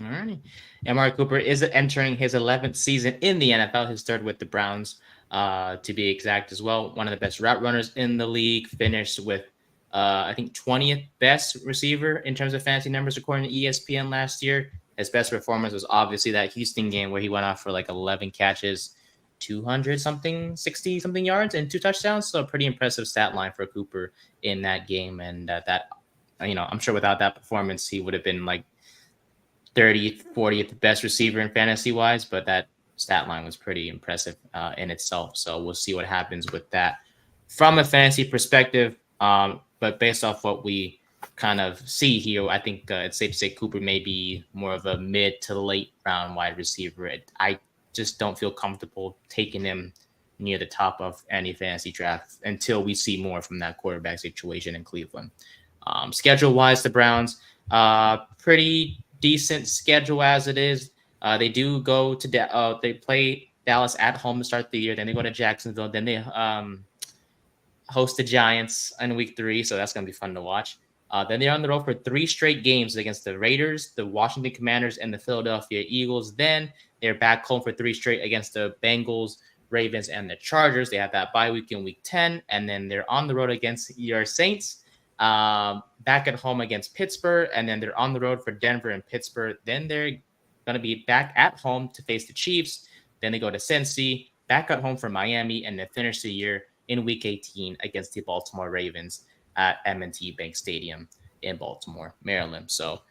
All right. Amari Cooper is entering his 11th season in the NFL, his third with the Browns, to be exact as well. One of the best route runners in the league, finished with, I think, 20th best receiver in terms of fantasy numbers according to ESPN last year. His best performance was obviously that Houston game where he went off for like 11 catches, 200-something, 60-something yards, and 2 touchdowns. So a pretty impressive stat line for Cooper in that game. And I'm sure without that performance, he would have been like 30th, 40th best receiver in fantasy wise, but that stat line was pretty impressive in itself. So we'll see what happens with that from a fantasy perspective. But based off what we kind of see here, I think it's safe to say Cooper may be more of a mid to late round wide receiver. I just don't feel comfortable taking him near the top of any fantasy draft until we see more from that quarterback situation in Cleveland. Schedule wise, the Browns, pretty decent schedule as it is. They do go to they play Dallas at home to start the year. Then they go to Jacksonville. Then they host the Giants in week 3. So that's going to be fun to watch. Then they're on the road for 3 straight games against the Raiders, the Washington Commanders, and the Philadelphia Eagles. Then they're back home for 3 straight against the Bengals, Ravens, and the Chargers. They have that bye week in week 10. And then they're on the road against your Saints, back at home against Pittsburgh, and then they're on the road for Denver and Pittsburgh. Then they're going to be back at home to face the Chiefs. Then they go to Cincy, back at home for Miami, and then finish the year in week 18 against the Baltimore Ravens at M&T Bank Stadium in Baltimore, Maryland. So,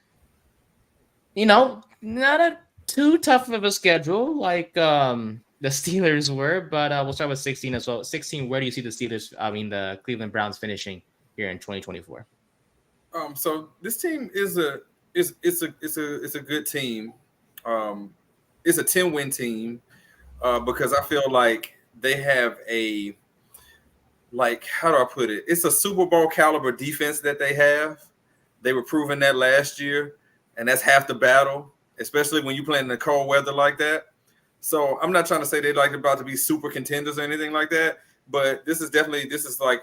not a too tough of a schedule like the Steelers were, but we'll start with 16 as well. 16, where do you see the Cleveland Browns finishing here in 2024? So this team is a good team. It's a 10-win team because I feel like they have how do I put it? It's a Super Bowl caliber defense that they have. They were proving that last year, and that's half the battle, especially when you play in the cold weather like that. So I'm not trying to say they're like about to be super contenders or anything like that, but this is like,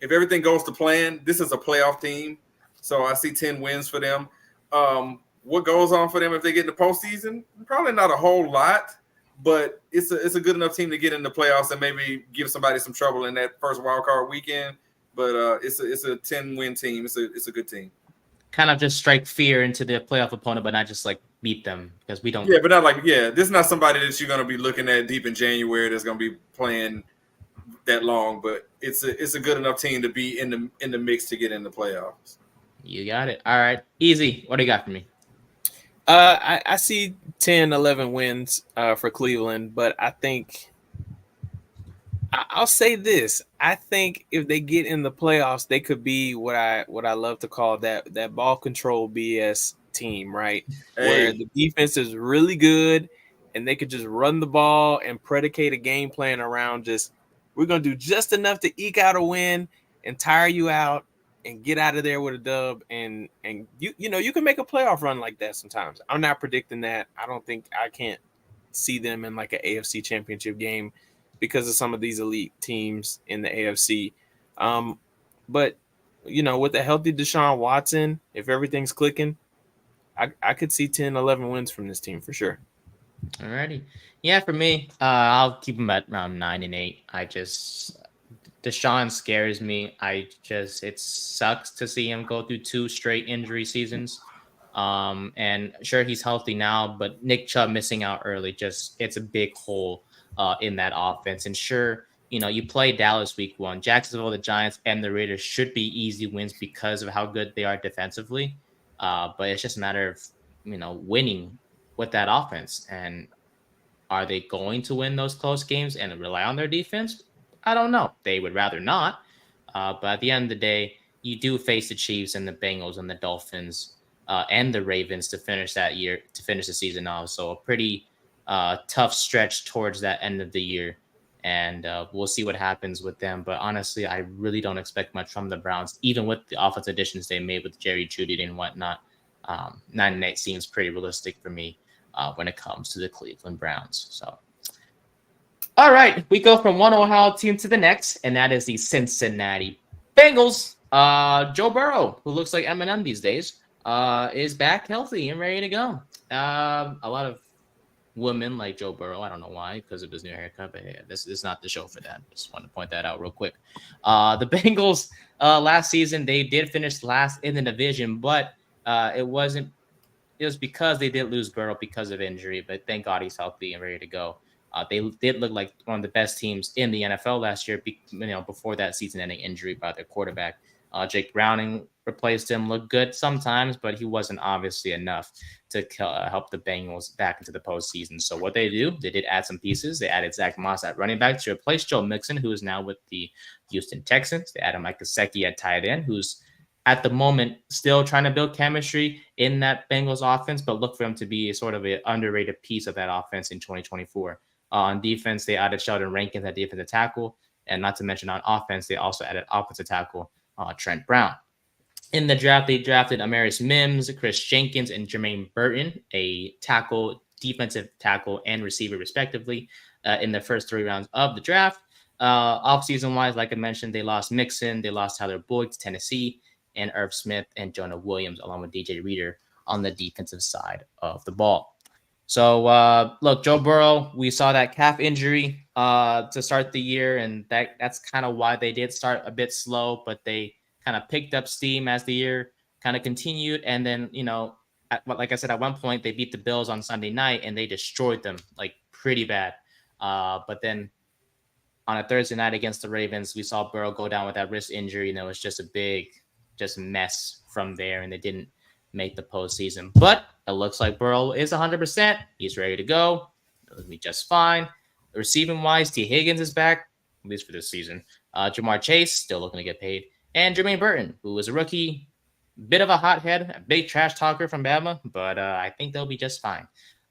if everything goes to plan, this is a playoff team. So I see 10 wins for them. What goes on for them if they get in the postseason? Probably not a whole lot, but it's a good enough team to get in the playoffs and maybe give somebody some trouble in that first wild card weekend. But it's a 10-win team. It's a good team. Kind of just strike fear into the playoff opponent, but not just like beat them, because we don't. Yeah, but not like this is not somebody that you're going to be looking at deep in January that's going to be playing that long. But it's a good enough team to be in the mix to get in the playoffs. You got it. All right, easy. What do you got for me? I see 10, 11 wins for Cleveland, but I think I'll say this. I think if they get in the playoffs, they could be what I love to call that ball control BS team, right? Hey. Where the defense is really good and they could just run the ball and predicate a game plan around just, we're going to do just enough to eke out a win and tire you out and get out of there with a dub, and you can make a playoff run like that sometimes. I'm not predicting that. I can't see them in like an AFC championship game because of some of these elite teams in the AFC. But with a healthy Deshaun Watson, if everything's clicking, I could see 10, 11 wins from this team for sure. Alrighty. Yeah, for me, I'll keep them at around 9 and 8. Deshaun scares me. It sucks to see him go through 2 straight injury seasons. And sure, he's healthy now, but Nick Chubb missing out early, it's a big hole in that offense. And sure, you play Dallas week 1, Jacksonville, the Giants, and the Raiders should be easy wins because of how good they are defensively. But it's just a matter of, winning with that offense. And are they going to win those close games and rely on their defense? I don't know. They would rather not. But at the end of the day, you do face the Chiefs and the Bengals and the Dolphins and the Ravens to finish the season off. So a pretty tough stretch towards that end of the year. And we'll see what happens with them. But honestly, I really don't expect much from the Browns, even with the offensive additions they made with Jerry Jeudy and whatnot. 9-8 seems pretty realistic for me when it comes to the Cleveland Browns. So, all right, we go from one Ohio team to the next, and that is the Cincinnati Bengals. Joe Burrow, who looks like Eminem these days, is back healthy and ready to go. A lot of women like Joe Burrow. I don't know why, because of his new haircut, but yeah, this is not the show for that. Just want to point that out real quick. The Bengals last season, they did finish last in the division, but it was because they did lose Burrow because of injury, but thank God he's healthy and ready to go. They did look like one of the best teams in the NFL last year, before that season-ending injury by their quarterback. Jake Browning replaced him, looked good sometimes, but he wasn't obviously enough to help the Bengals back into the postseason. So what they did add some pieces. They added Zach Moss at running back to replace Joe Mixon, who is now with the Houston Texans. They added Mike Gesicki at tight end, who's at the moment still trying to build chemistry in that Bengals offense, but look for him to be sort of an underrated piece of that offense in 2024. On defense, they added Sheldon Rankins at defensive tackle, and not to mention on offense, they also added offensive tackle Trent Brown. In the draft, they drafted Amarius Mims, Chris Jenkins, and Jermaine Burton, a tackle, defensive tackle, and receiver, respectively, in the first 3 rounds of the draft. Off-season-wise, like I mentioned, they lost Mixon, they lost Tyler Boyd to Tennessee, and Irv Smith and Jonah Williams, along with DJ Reader on the defensive side of the ball. So, look, Joe Burrow, we saw that calf injury to start the year, and that's kind of why they did start a bit slow, but they kind of picked up steam as the year kind of continued. And then, like I said, at one point, they beat the Bills on Sunday night, and they destroyed them, like, pretty bad. But then on a Thursday night against the Ravens, we saw Burrow go down with that wrist injury, and it was just a big mess from there, and they didn't make the postseason. But it looks like Burrow is 100%. He's ready to go. It'll be just fine. Receiving wise, T. Higgins is back, at least for this season. Jamar Chase still looking to get paid, and Jermaine Burton, who was a rookie, bit of a hothead, a big trash talker from Bama, but I think they'll be just fine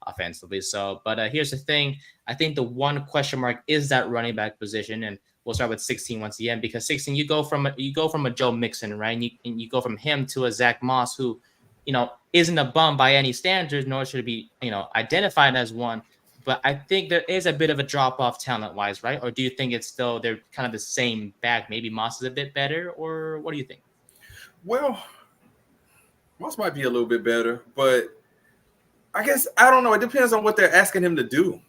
offensively. So, but here's the thing: I think the one question mark is that running back position, and we'll start with 16 once again, because 16, you go from a Joe Mixon, right? And you go from him to a Zach Moss, who, isn't a bum by any standards, nor should it be, identified as one. But I think there is a bit of a drop off talent wise, right? Or do you think it's still they're kind of the same bag? Maybe Moss is a bit better, or what do you think? Well, Moss might be a little bit better, but I guess I don't know. It depends on what they're asking him to do.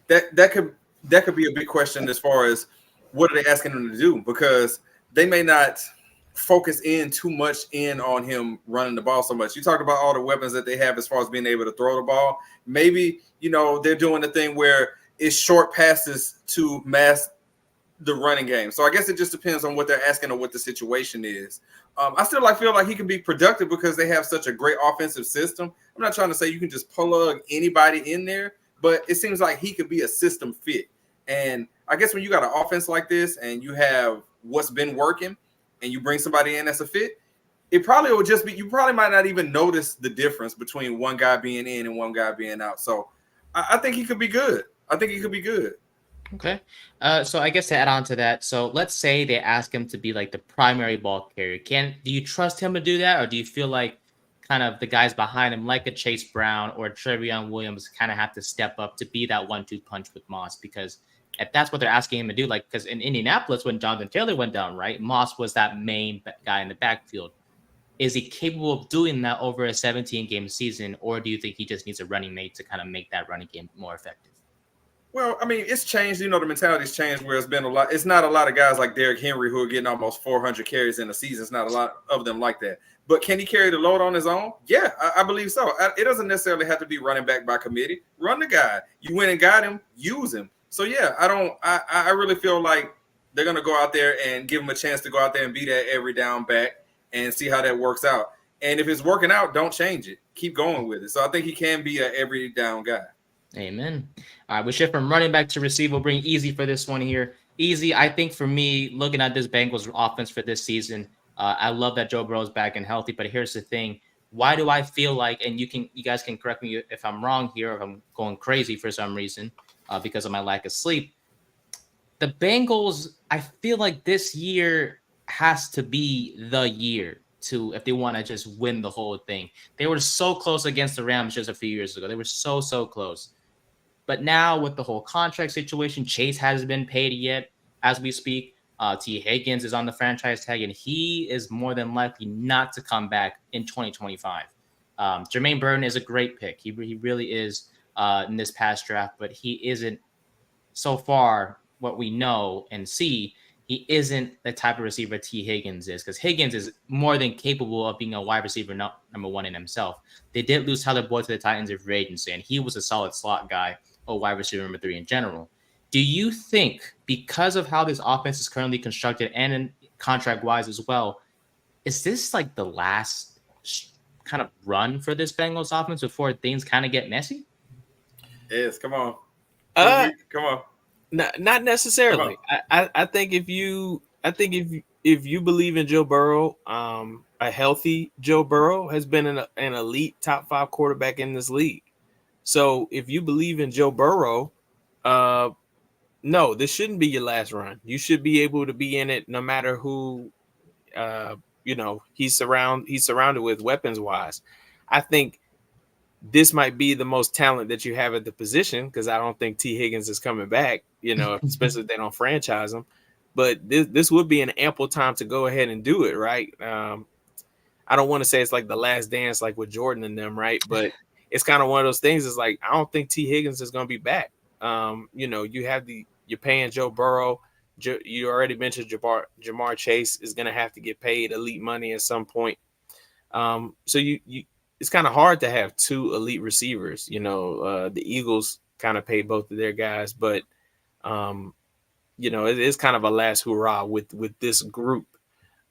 That could be a big question as far as what are they asking him to do, because they may not focus in too much on him running the ball so much. You talked about all the weapons that they have as far as being able to throw the ball. Maybe, they're doing the thing where it's short passes to mask the running game. So I guess it just depends on what they're asking or what the situation is. I still feel like he can be productive because they have such a great offensive system. I'm not trying to say you can just plug anybody in there, but it seems like he could be a system fit. And I guess when you got an offense like this and you have what's been working and you bring somebody in that's a fit, it probably will just be, you probably might not even notice the difference between one guy being in and one guy being out. So I think he could be good. Okay. So I guess to add on to that, so let's say they ask him to be like the primary ball carrier. Do you trust him to do that? Or do you feel like kind of the guys behind him, like a Chase Brown or Trevion Williams, kind of have to step up to be that 1-2 punch with Moss? Because if that's what they're asking him to do, like, because in Indianapolis, when Jonathan Taylor went down, right, Moss was that main guy in the backfield. Is he capable of doing that over a 17-game season, or do you think he just needs a running mate to kind of make that running game more effective? Well, I mean, it's changed. The mentality's changed where it's been a lot. It's not a lot of guys like Derrick Henry who are getting almost 400 carries in a season. It's not a lot of them like that. But can he carry the load on his own? Yeah, I believe so. It doesn't necessarily have to be running back by committee. Run the guy. You went and got him. Use him. So, yeah, I really feel like they're going to go out there and give him a chance to go out there and be that every down back and see how that works out. And if it's working out, don't change it. Keep going with it. So I think he can be an every down guy. Amen. All right, we shift from running back to receiver. We'll bring Easy for this one here. Easy, I think for me, looking at this Bengals offense for this season, I love that Joe Burrow is back and healthy, but here's the thing. Why do I feel like, and you guys can correct me if I'm wrong here, if I'm going crazy for some reason because of my lack of sleep. The Bengals, I feel like this year has to be the year to if they want to just win the whole thing. They were so close against the Rams just a few years ago. They were so close. But now with the whole contract situation, Chase hasn't been paid yet as we speak. T. Higgins is on the franchise tag, and he is more than likely not to come back in 2025. Jermaine Burton is a great pick. He really is in this past draft, but he isn't so far what we know and see. He isn't the type of receiver T. Higgins is, because Higgins is more than capable of being a wide receiver number one in himself. They did lose Tyler Boyd to the Titans of free agency, and he was a solid slot guy or wide receiver number 3 in general. Do you think, because of how this offense is currently constructed and contract-wise as well, is this like the last kind of run for this Bengals offense before things kind of get messy? Yes, come on. Come on. Not necessarily. I think if you believe in Joe Burrow, a healthy Joe Burrow has been an elite top 5 quarterback in this league. So if you believe in Joe Burrow, no, this shouldn't be your last run. You should be able to be in it no matter who he's surrounded with weapons wise. I think this might be the most talent that you have at the position, because I don't think T. Higgins is coming back, especially if they don't franchise him. But this would be an ample time to go ahead and do it, right? I don't want to say it's like the last dance, like with Jordan and them, right? But it's kind of one of those things. It's like, I don't think T. Higgins is going to be back. You're paying Joe Burrow. You already mentioned Jamar Chase is going to have to get paid elite money at some point. So it's kind of hard to have 2 elite receivers. The Eagles kind of paid both of their guys, but it is kind of a last hurrah with this group.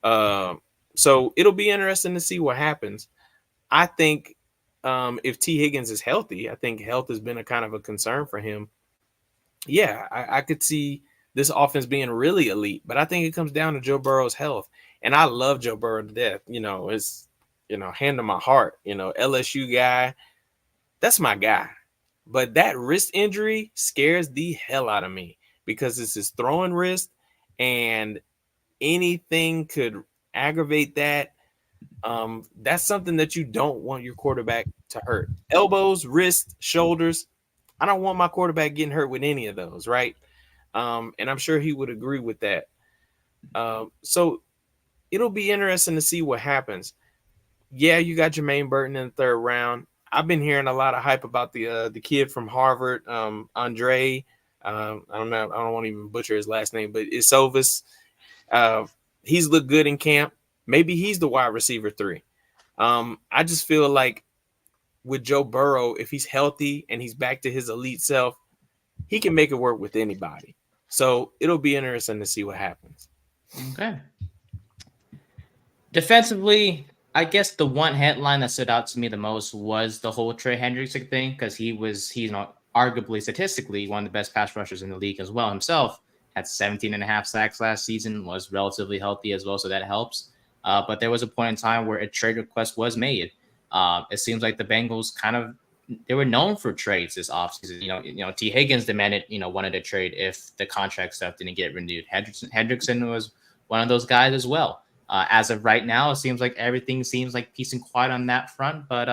So it'll be interesting to see what happens. I think if T. Higgins is healthy, I think health has been a kind of a concern for him. Yeah, I could see this offense being really elite, but I think it comes down to Joe Burrow's health. And I love Joe Burrow to death. It's, hand to my heart, LSU guy, that's my guy. But that wrist injury scares the hell out of me, because it's his throwing wrist and anything could aggravate that. That's something that you don't want your quarterback to hurt. Elbows, wrists, shoulders. I don't want my quarterback getting hurt with any of those, right? And I'm sure he would agree with that. So it'll be interesting to see what happens. Yeah, you got Jermaine Burton in the 3rd round. I've been hearing a lot of hype about the kid from Harvard, Andre. I don't know. I don't want to even butcher his last name, but it's Ovis. He's looked good in camp. Maybe he's the wide receiver 3. I just feel like with Joe Burrow, if he's healthy and he's back to his elite self, he can make it work with anybody. So it'll be interesting to see what happens. Okay. Defensively, I guess the one headline that stood out to me the most was the whole Trey Hendrickson thing, because he's arguably statistically one of the best pass rushers in the league as well himself. Had 17.5 sacks last season, was relatively healthy as well, so that helps. But there was a point in time where a trade request was made. It seems like the Bengals they were known for trades this offseason. T. Higgins demanded, wanted a trade if the contract stuff didn't get renewed. Hendrickson was one of those guys as well. As of right now, it seems like everything seems like peace and quiet on that front. But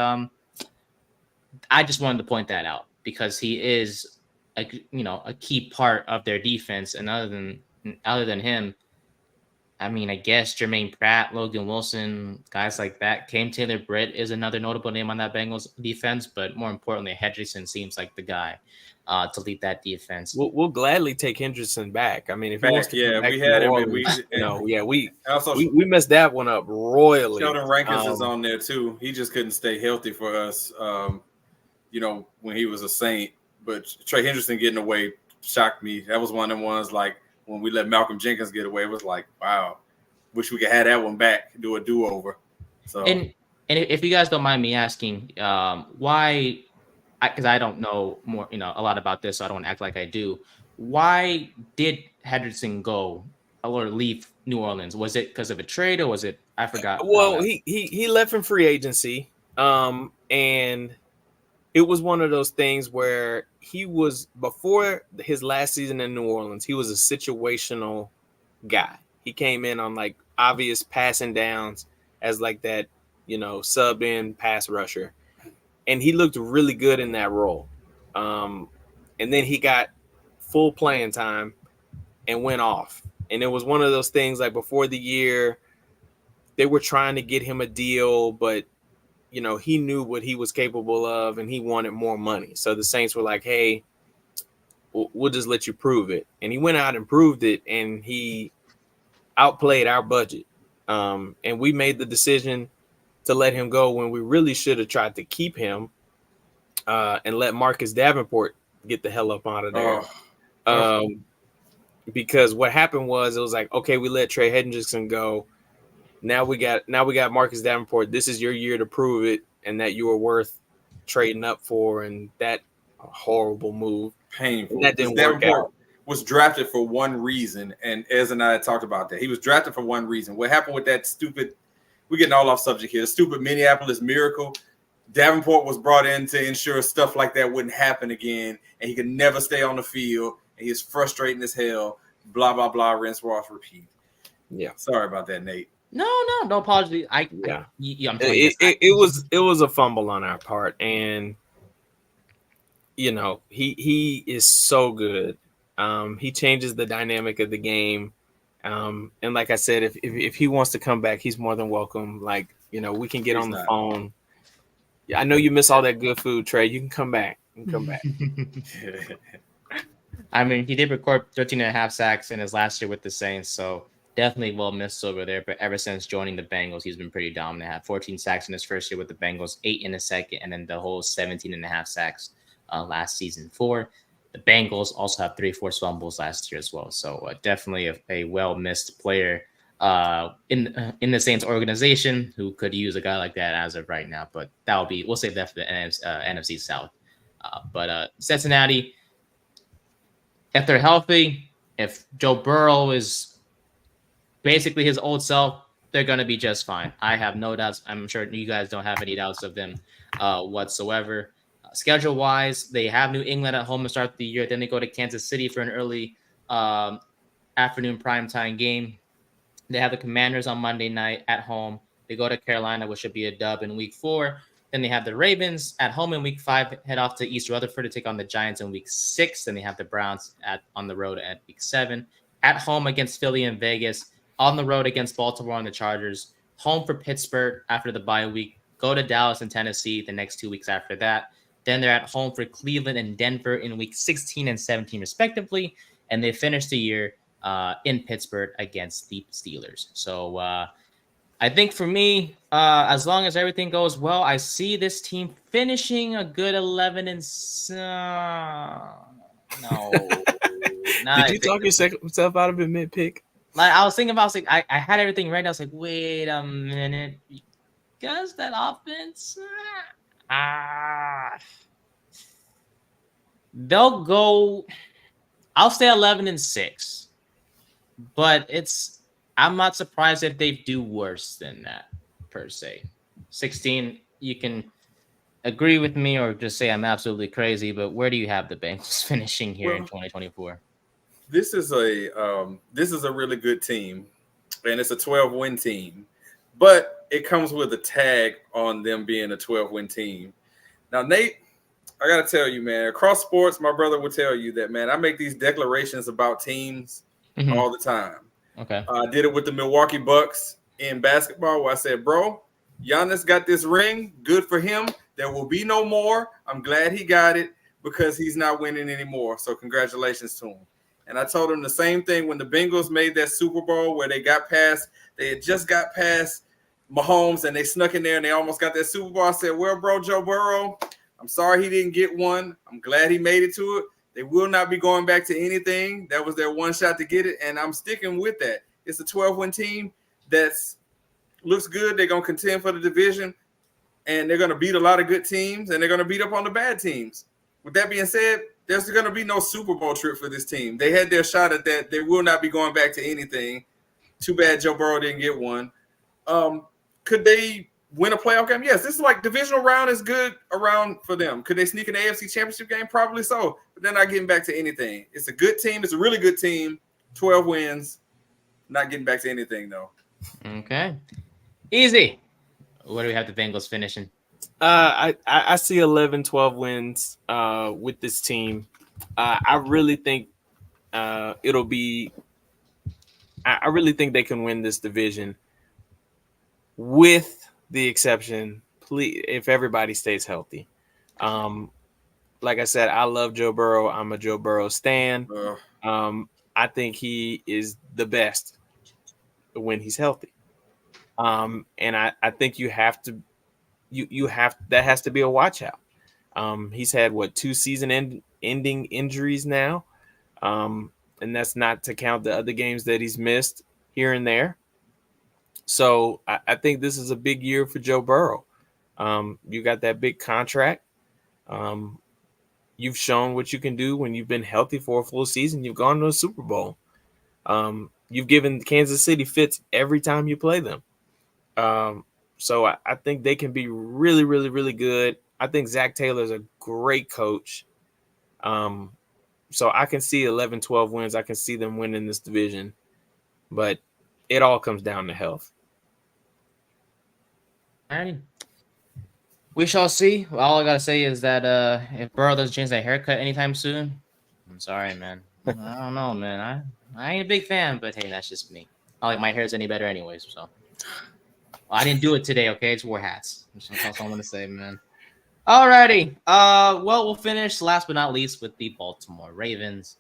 I just wanted to point that out, because he is a key part of their defense. And other than him, I mean, I guess Jermaine Pratt, Logan Wilson, guys like that. Cam Taylor-Britt is another notable name on that Bengals defense, but more importantly, Hendrickson seems like the guy to lead that defense. We'll gladly take Hendrickson back. I mean, if he wants to come back, we had him, we messed that one up royally. Sheldon Rankins is on there too. He just couldn't stay healthy for us, when he was a Saint. But Trey Hendrickson getting away shocked me. That was one of them ones like, when we let Malcolm Jenkins get away, it was like, wow, wish we could have that one back, do a do-over. So, and if you guys don't mind me asking, why? Because I don't know a lot about this, so I don't act like I do. Why did Hendrickson go or leave New Orleans? Was it because of a trade or was it? I forgot. Well, he left in free agency, and it was one of those things where he was before his last season in New Orleans. He was a situational guy. He came in on like obvious passing downs as like that, sub in pass rusher, and he looked really good in that role. And then he got full playing time and went off. And it was one of those things like before the year, they were trying to get him a deal, but he knew what he was capable of and he wanted more money. So the Saints were like, hey, we'll just let you prove it. And he went out and proved it, and he outplayed our budget. And we made the decision to let him go when we really should have tried to keep him and let Marcus Davenport get the hell up out of there. Because what happened was it was like, okay, we let Trey Hendrickson go. Now we got Marcus Davenport. This is your year to prove it and that you were worth trading up for. And that horrible move. Painful. That didn't work out. Was drafted for one reason, and Ez and I had talked about that. He was drafted for one reason. What happened with that stupid, we're getting all off subject here, the stupid Minneapolis Miracle, Davenport was brought in to ensure stuff like that wouldn't happen again, and he could never stay on the field, and he's frustrating as hell, blah, blah, blah, rinse, wash, repeat. Yeah. Sorry about that, Nate. No apology. It was a fumble on our part, and he is so good. He changes the dynamic of the game. And like I said, if he wants to come back, he's more than welcome. Like, we can get on the phone. Yeah, I know you miss all that good food, Trey. You can come back. I mean, he did record 13 and a half sacks in his last year with the Saints, so definitely well missed over there. But ever since joining the Bengals, he's been pretty dominant. Had 14 sacks in his first year with the Bengals, 8 in the second, and then the whole 17 and a half sacks last season for the Bengals. Also have 3 forced fumbles last year as well. So definitely a well-missed player in the Saints organization who could use a guy like that as of right now. But we'll save that for the NFC South. But Cincinnati, if they're healthy, if Joe Burrow is basically his old self, they're going to be just fine. I have no doubts. I'm sure you guys don't have any doubts of them whatsoever. Schedule-wise, they have New England at home to start the year. Then they go to Kansas City for an early afternoon primetime game. They have the Commanders on Monday night at home. They go to Carolina, which should be a dub in Week 4. Then they have the Ravens at home in Week 5, head off to East Rutherford to take on the Giants in Week 6. Then they have the Browns on the road at Week 7. At home against Philly and Vegas. On the road against Baltimore and the Chargers. Home for Pittsburgh after the bye week. Go to Dallas and Tennessee the next 2 weeks after that. Then they're at home for Cleveland and Denver in Week 16 and 17, respectively. And they finish the year in Pittsburgh against the Steelers. So I think for me, as long as everything goes well, I see this team finishing a good 11 and no. Did you talk yourself out of it mid-pick? Like I was thinking about, I had everything right. I was like, wait a minute, because that offense. They'll go. I'll say 11 and 6, but I'm not surprised if they do worse than that per se. 16, you can agree with me or just say I'm absolutely crazy, but where do you have the Bengals finishing here in 2024? This is a really good team, and it's a 12-win team, but it comes with a tag on them being a 12-win team. Now, Nate, I got to tell you, man, across sports, my brother will tell you that, man, I make these declarations about teams all the time. Okay. I did it with the Milwaukee Bucks in basketball where I said, bro, Giannis got this ring. Good for him. There will be no more. I'm glad he got it because he's not winning anymore. So congratulations to him. And I told him the same thing when the Bengals made that Super Bowl where they had just got past Mahomes and they snuck in there and they almost got that Super Bowl. I said, well, bro, Joe Burrow, I'm sorry he didn't get one. I'm glad he made it to it. They will not be going back to anything. That was their one shot to get it, and I'm sticking with that. It's a 12-win team that looks good. They're going to contend for the division, and they're going to beat a lot of good teams, and they're going to beat up on the bad teams. With that being said, there's going to be no Super Bowl trip for this team. They had their shot at that. They will not be going back to anything. Too bad Joe Burrow didn't get one. Could they win a playoff game? Yes. This is like divisional round is good around for them. Could they sneak an AFC championship game? Probably so. But they're not getting back to anything. It's a good team. It's a really good team. 12 wins. Not getting back to anything, though. Okay. Easy. What do we have the Bengals finishing? I see 11, 12 wins with this team. I really think it'll be – I really think they can win this division with the exception, please, if everybody stays healthy. Like I said, I love Joe Burrow. I'm a Joe Burrow stan. I think he is the best when he's healthy. And I think you have to that has to be a watch out. He's had 2 season ending injuries now. And that's not to count the other games that he's missed here and there. So I think this is a big year for Joe Burrow. You got that big contract. You've shown what you can do when you've been healthy for a full season. You've gone to a Super Bowl. You've given Kansas City fits every time you play them. So I think they can be really, really, really good. I think Zach Taylor's a great coach. So I can see 11, 12 wins. I can see them winning this division. But it all comes down to health. Alrighty. We shall see. All I gotta say is that if Burrow doesn't change that haircut anytime soon, I'm sorry, man. I don't know, man. I ain't a big fan, but hey, that's just me. I like my hair's any better anyways, so. Well, I didn't do it today, okay? I just wore hats. That's all I'm gonna say, man. Alrighty. Well, we'll finish last but not least with the Baltimore Ravens.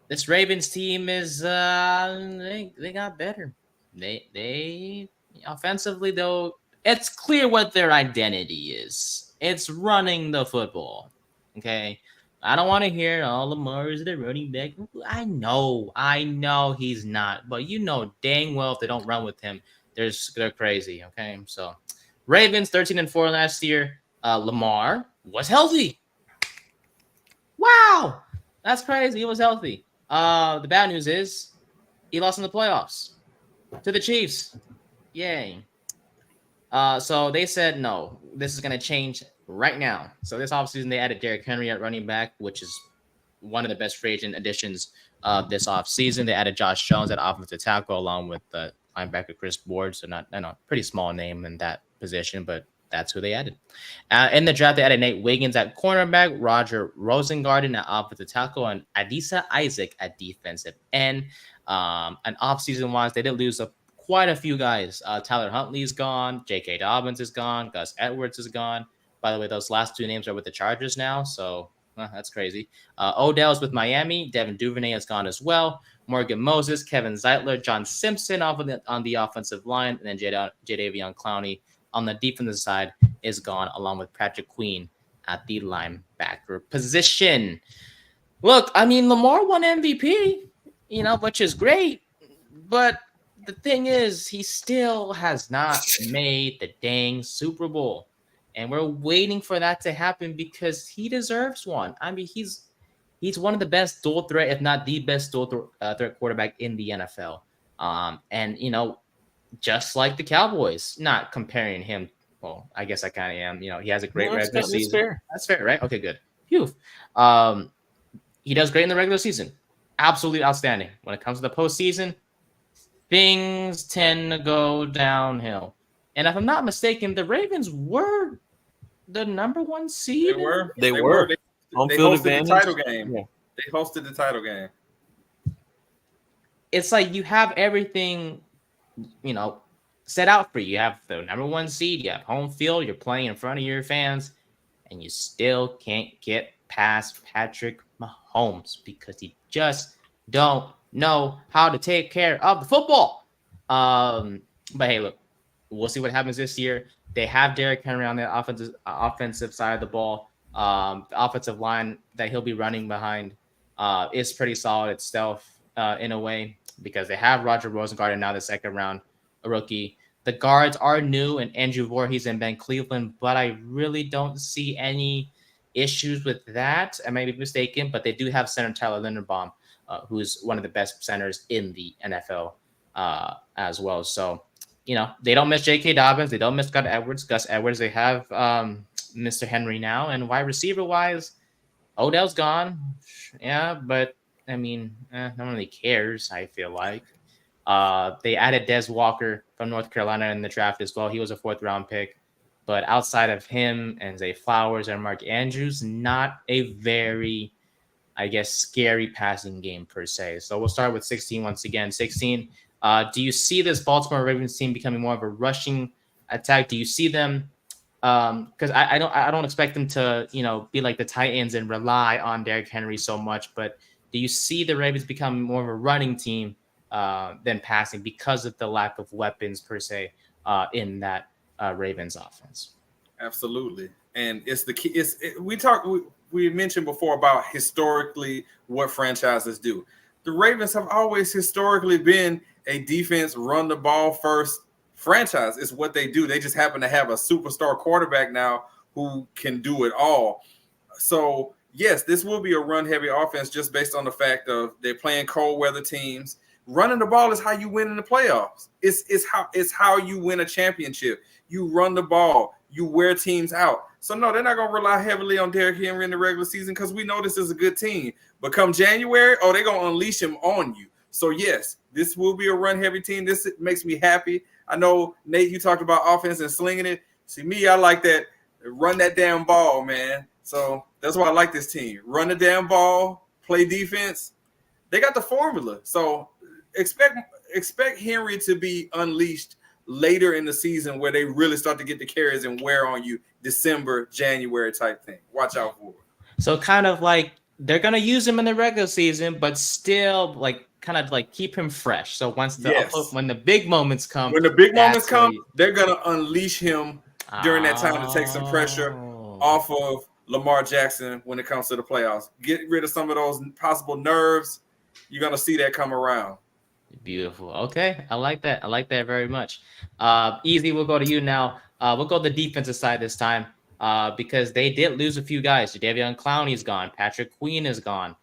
This Ravens team is they got better. They offensively though, it's clear what their identity is. It's running the football. Okay. I don't want to hear Lamar is the running back. I know he's not, but you know dang well if they don't run with him, they're crazy. Okay. So Ravens 13-4 last year. Lamar was healthy. Wow. That's crazy. He was healthy. The bad news is he lost in the playoffs to the Chiefs. Yay. So they said, no, this is going to change right now. So this offseason, they added Derrick Henry at running back, which is one of the best free agent additions this offseason. They added Josh Jones at offensive tackle along with the linebacker Chris Board. So not pretty small name in that position, but that's who they added. In the draft, they added Nate Wiggins at cornerback, Roger Rosengarten at offensive tackle, and Adisa Isaac at defensive end. And offseason-wise, they did lose quite a few guys. Tyler Huntley's gone. J.K. Dobbins is gone. Gus Edwards is gone. By the way, those last 2 names are with the Chargers now, so that's crazy. Odell's with Miami. Devin Duvernay has gone as well. Morgan Moses, Kevin Zeitler, John Simpson on the offensive line, and then Jadeveon Clowney on the defensive side is gone, along with Patrick Queen at the linebacker position. Look, I mean, Lamar won MVP, which is great, but the thing is, he still has not made the dang Super Bowl. And we're waiting for that to happen because he deserves one. I mean, he's one of the best dual threat, if not the best dual threat quarterback in the NFL. And, just like the Cowboys, not comparing him. Well, I guess I kind of am. He has a great regular season. Fair. That's fair, right? Okay, good. Phew. He does great in the regular season. Absolutely outstanding. When it comes to the postseason, things tend to go downhill. And if I'm not mistaken, the Ravens were the number 1 seed. They were. They hosted the title game. Yeah. They hosted the title game. It's like you have everything, set out for you. You have the number 1 seed. You have home field. You're playing in front of your fans. And you still can't get past Patrick Mahomes because he just don't know how to take care of the football. But hey, look, we'll see what happens this year. They have Derrick Henry on the offensive side of the ball. The offensive line that he'll be running behind is pretty solid itself in a way because they have Roger Rosengarten now, the second round rookie. The guards are new and Andrew Voorhees and Ben Cleveland, but I really don't see any issues with that. I may be mistaken, but they do have center Tyler Linderbaum, who's one of the best centers in the NFL as well. So, they don't miss J.K. Dobbins. They don't miss Gus Edwards. They have Mr. Henry now. And wide receiver wise, Odell's gone. Yeah, but I mean, no one really cares, I feel like. They added Des Walker from North Carolina in the draft as well. He was a 4th-round pick. But outside of him and Zay Flowers and Mark Andrews, not a very, I guess, scary passing game per se. So we'll start with 16 once again. 16, do you see this Baltimore Ravens team becoming more of a rushing attack? Do you see them? Because I don't expect them to, be like the Titans and rely on Derrick Henry so much. But do you see the Ravens becoming more of a running team than passing because of the lack of weapons per se in that Ravens offense? Absolutely. And it's the key. We mentioned before about historically what franchises do. The Ravens have always historically been a defense run the ball first franchise. It's what they do. They just happen to have a superstar quarterback now who can do it all. So yes, this will be a run heavy offense just based on the fact of they're playing cold weather teams. Running the ball is how you win in the playoffs. It's how you win a championship. You run the ball. You wear teams out. So no, they're not going to rely heavily on Derrick Henry in the regular season because we know this is a good team. But come January, they're going to unleash him on you. So yes, this will be a run heavy team. This makes me happy. I know, Nate, you talked about offense and slinging it. See, me, I like that. Run that damn ball, man. So that's why I like this team. Run the damn ball, play defense. They got the formula. So expect Henry to be unleashed later in the season where they really start to get the carries and wear on you December, January type thing. Watch out for it. So kind of like they're going to use him in the regular season, but still kind of keep him fresh. So when the big moments come, they're going to unleash him during that time to take some pressure off of Lamar Jackson when it comes to the playoffs. Get rid of some of those possible nerves. You're going to see that come around. Beautiful. Okay. I like that. I like that very much. Easy, we'll go to you now. We'll go to the defensive side this time because they did lose a few guys. Jadeveon Clowney's gone. Patrick Queen is gone.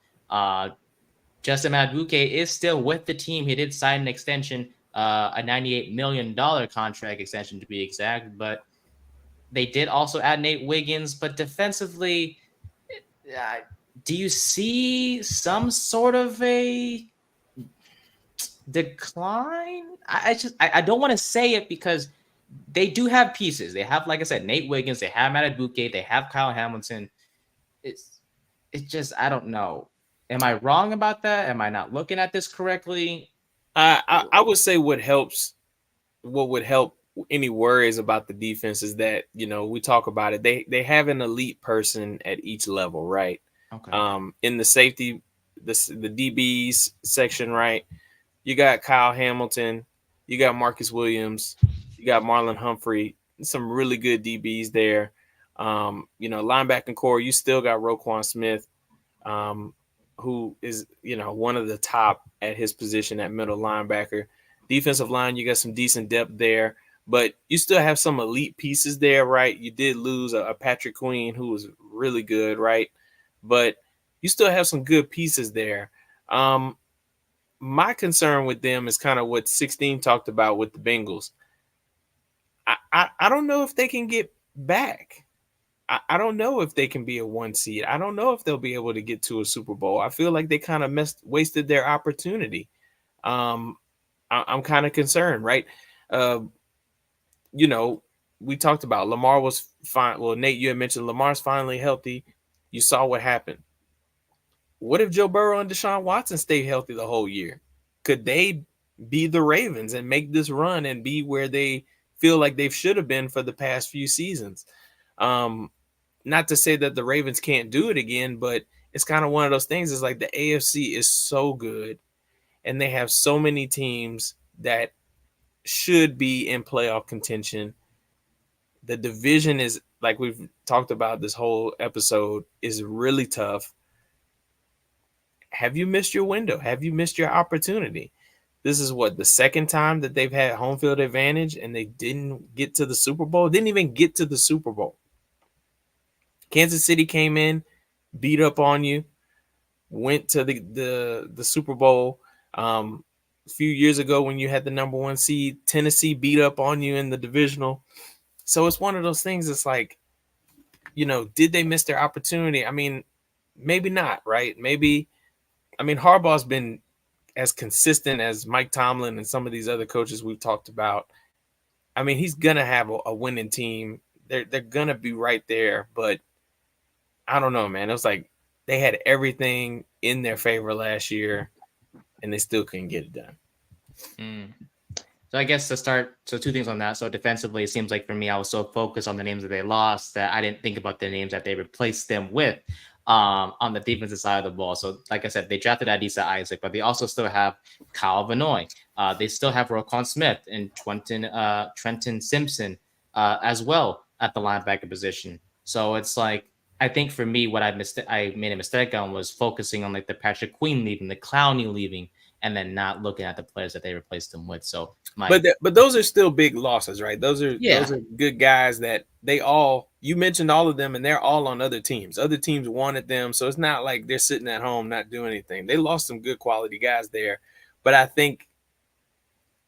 Justin Madubuike is still with the team. He did sign an extension, a $98 million contract extension to be exact, but they did also add Nate Wiggins. But defensively, do you see some sort of a decline? I don't want to say it because they do have pieces. They have, like I said, Nate Wiggins. They have Madubuike. They have Kyle Hamilton. It's just, I don't know. Am I wrong about that? Am I not looking at this correctly? I would say what would help any worries about the defense is that, we talk about it. They have an elite person at each level, right? Okay. In the safety, the DBs section, right? You got Kyle Hamilton, you got Marcus Williams, you got Marlon Humphrey, some really good DBs there. Linebacking core, you still got Roquan Smith, who is, one of the top at his position at middle linebacker. Defensive line, you got some decent depth there, but you still have some elite pieces there, right? You did lose a Patrick Queen, who was really good, right? But you still have some good pieces there. My concern with them is kind of what 16 talked about with the Bengals. I don't know if they can get back. I don't know if they can be a 1 seed. I don't know if they'll be able to get to a Super Bowl. I feel like they kind of wasted their opportunity. I'm kind of concerned, right? We talked about Lamar was fine. Well, Nate, you had mentioned Lamar's finally healthy. You saw what happened. What if Joe Burrow and Deshaun Watson stay healthy the whole year? Could they be the Ravens and make this run and be where they feel like they should have been for the past few seasons? Not to say that the Ravens can't do it again, but it's kind of one of those things. It's like the AFC is so good and they have so many teams that should be in playoff contention. The division is, like we've talked about this whole episode, is really tough. Have you missed your window? Have you missed your opportunity? This is the second time that they've had home field advantage and they didn't get to the Super Bowl. Didn't even get to the Super Bowl. Kansas City came in, beat up on you, went to the Super Bowl. A few years ago when you had the number 1 seed, Tennessee beat up on you in the divisional. So it's one of those things. It's like, did they miss their opportunity? I mean, maybe not, right? Maybe, Harbaugh's been as consistent as Mike Tomlin and some of these other coaches we've talked about. I mean, he's going to have a winning team. They're going to be right there, but I don't know, man. It was like they had everything in their favor last year, and they still couldn't get it done. So I guess to start, so 2 things on that. So defensively, it seems like for me, I was so focused on the names that they lost that I didn't think about the names that they replaced them with on the defensive side of the ball. So like I said, they drafted Adisa Isaac, but they also still have Kyle Vanoy. They still have Roquan Smith and Trenton Simpson as well at the linebacker position. So it's like, I think for me, what I made a mistake on was focusing on like the Patrick Queen leaving, the Clowney leaving, and then not looking at the players that they replaced them with. So, but those are still big losses, right? Those are good guys that you mentioned all of them, and they're all on other teams. Other teams wanted them, so it's not like they're sitting at home not doing anything. They lost some good quality guys there, but I think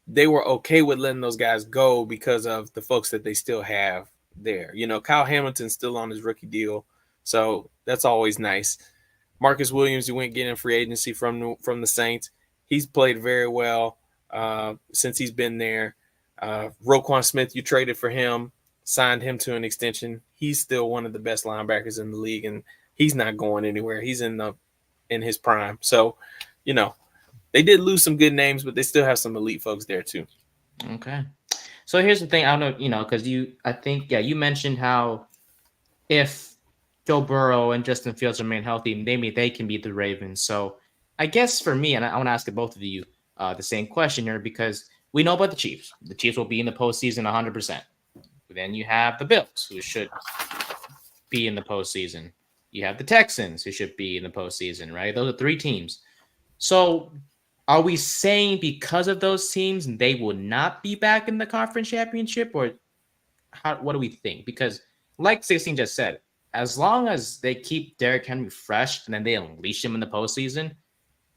they were okay with letting those guys go because of the folks that they still have there. Kyle Hamilton's still on his rookie deal, so that's always nice. Marcus Williams, you went getting free agency from the Saints. He's played very well since he's been there. Roquan Smith, you traded for him, signed him to an extension. He's still one of the best linebackers in the league, and he's not going anywhere. He's in his prime. So, they did lose some good names, but they still have some elite folks there too. Okay. So here's the thing. I don't know, because you mentioned how if Joe Burrow and Justin Fields remain healthy, maybe they can beat the Ravens. So I guess for me, and I want to ask both of you the same question here, because we know about the Chiefs. The Chiefs will be in the postseason 100%. Then you have the Bills, who should be in the postseason. You have the Texans, who should be in the postseason, right? Those are 3 teams. So are we saying because of those teams, they will not be back in the conference championship? Or what do we think? Because like 16 just said, as long as they keep Derrick Henry fresh and then they unleash him in the postseason,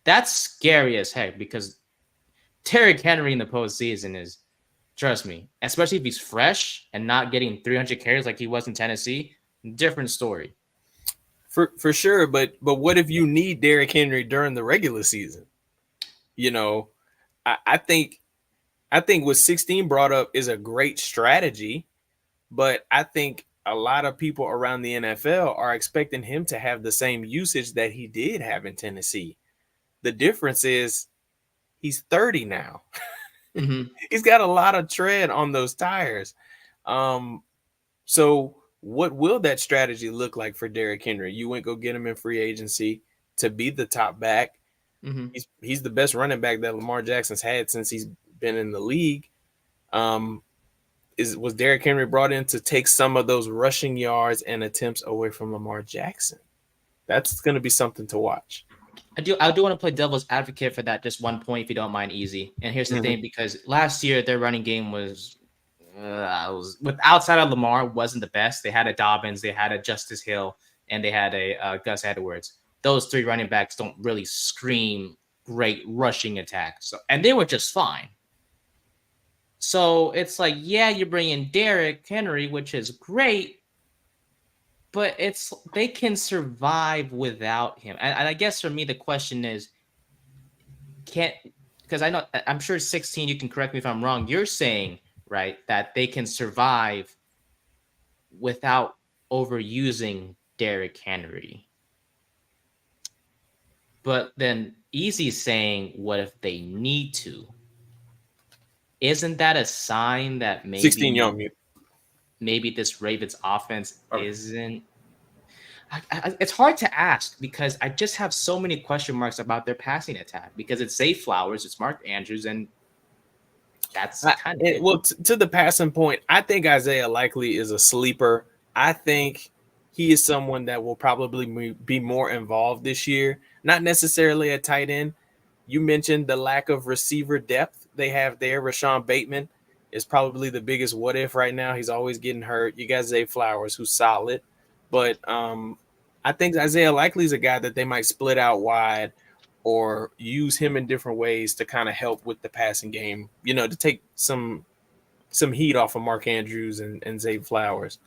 that's scary as heck, because Derrick Henry in the postseason is, trust me, especially if he's fresh and not getting 300 carries like he was in Tennessee, different story. For sure, but what if you need Derrick Henry during the regular season? I think what 16 brought up is a great strategy, but I think a lot of people around the NFL are expecting him to have the same usage that he did have in Tennessee. The difference is he's 30 now. Mm-hmm. He's got a lot of tread on those tires. So what will that strategy look like for Derrick Henry? You went go get him in free agency to be the top back. Mm-hmm. He's the best running back that Lamar Jackson's had since he's been in the league. Was Derrick Henry brought in to take some of those rushing yards and attempts away from Lamar Jackson? That's going to be something to watch. I do want to play devil's advocate for that, just one point, if you don't mind, Easy. And here's the thing, because last year their running game was with outside of Lamar wasn't the best. They had a Dobbins, they had a Justice Hill, and they had a Gus Edwards. Those 3 running backs don't really scream great rushing attack. So, and they were just fine. So it's like, yeah, you're bringing Derrick Henry, which is great, but they can survive without him. And I guess for me, the question is, because I'm sure 16, you can correct me if I'm wrong. You're saying, right, that they can survive without overusing Derrick Henry. But then Easy's saying, what if they need to? Isn't that a sign that maybe 16 young mute? Maybe this Ravens offense isn't. It's hard to ask because I just have so many question marks about their passing attack, because it's Zay Flowers, it's Mark Andrews, and that's kind of it. Well, to the passing point, I think Isaiah Likely is a sleeper. I think he is someone that will probably be more involved this year, not necessarily a tight end. You mentioned the lack of receiver depth they have there. Rashawn Bateman is probably the biggest what if right now. He's always getting hurt. You got Zay Flowers, who's solid. But I think Isaiah Likely is a guy that they might split out wide or use him in different ways to kind of help with the passing game, to take some heat off of Mark Andrews and Zay Flowers.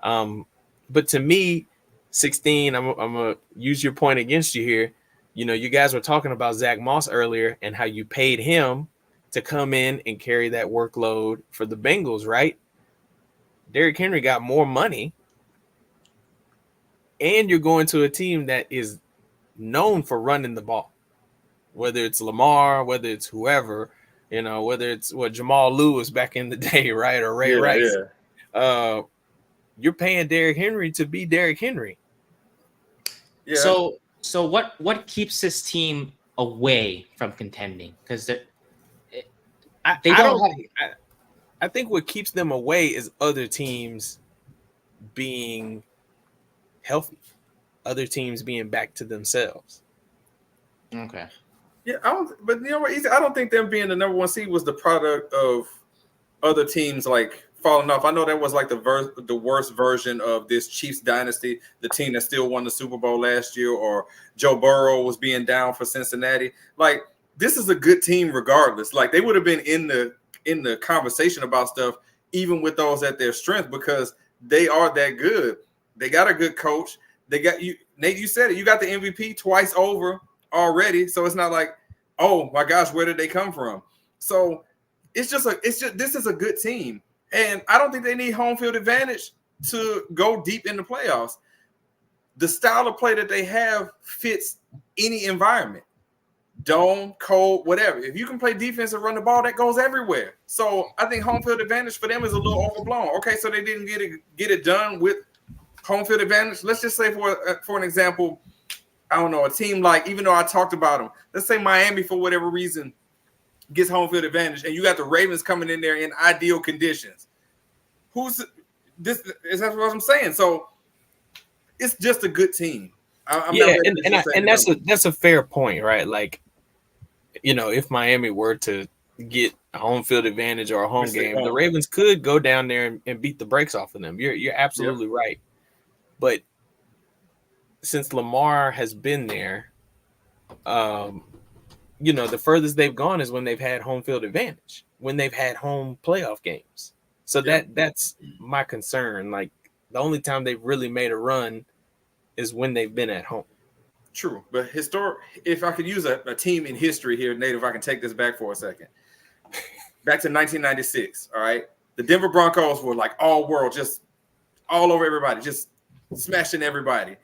But to me, 16, I'm going to use your point against you here. You guys were talking about Zach Moss earlier and how you paid him to come in and carry that workload for the Bengals, right? Derrick Henry got more money, and you're going to a team that is known for running the ball, whether it's Lamar, whether it's whoever, whether it's Jamal Lewis back in the day, right, or Ray Rice. Yeah. You're paying Derrick Henry to be Derrick Henry. Yeah. So what keeps this team away from contending? Because I think what keeps them away is other teams being healthy, other teams being back to themselves. Okay. Yeah, but you know what? I don't think them being the number one seed was the product of other teams like falling off. I know that was like the worst version of this Chiefs dynasty, the team that still won the Super Bowl last year, or Joe Burrow was being down for Cincinnati. Like, this is a good team regardless. Like, they would have been in the conversation about stuff even with those at their strength because they are that good. They got a good coach. They got you, Nate. You said it. You got the MVP twice over already, so it's not like, oh my gosh, where did they come from? So this is a good team, and I don't think they need home field advantage to go deep in the playoffs. The style of play that they have fits any environment, dome, cold, whatever. If you can play defense and run the ball, that goes everywhere. So I think home field advantage for them is a little overblown. Okay, so they didn't get it done with home field advantage. Let's just say for an example, I don't know, a team like, even though I talked about them, let's say Miami, for whatever reason, gets home field advantage, and you got the Ravens coming in there in ideal conditions. Who's this? Is that what I'm saying? So it's just a good team. That's a fair point, right? Like, if Miami were to get a home field advantage or a home game, the Ravens could go down there and beat the brakes off of them. You're absolutely right. But since Lamar has been there, the furthest they've gone is when they've had home field advantage, when they've had home playoff games. So that's my concern. Like, the only time they've really made a run is when they've been at home. True. But if I could use a team in history here, Nate, if I can take this back for a second. Back to 1996, all right? The Denver Broncos were like all world, just all over everybody, just smashing everybody.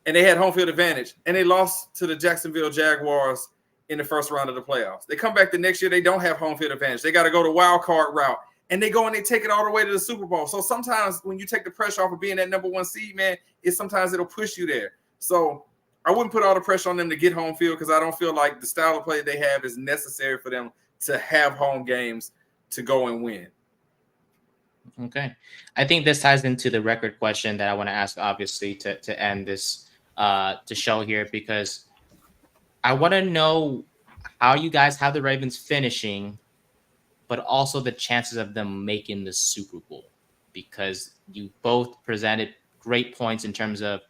And they had home field advantage, and they lost to the Jacksonville Jaguars in the first round of the playoffs. They come back the next year, they don't have home field advantage. They got to go the wild card route, and they go and they take it all the way to the Super Bowl. So sometimes when you take the pressure off of being that number one seed, man, sometimes it'll push you there. So I wouldn't put all the pressure on them to get home field because I don't feel like the style of play they have is necessary for them to have home games to go and win. Okay. I think this ties into the record question that I want to ask, obviously, to end this to show here, because I want to know how you guys have the Ravens finishing, but also the chances of them making the Super Bowl, because you both presented great points in terms of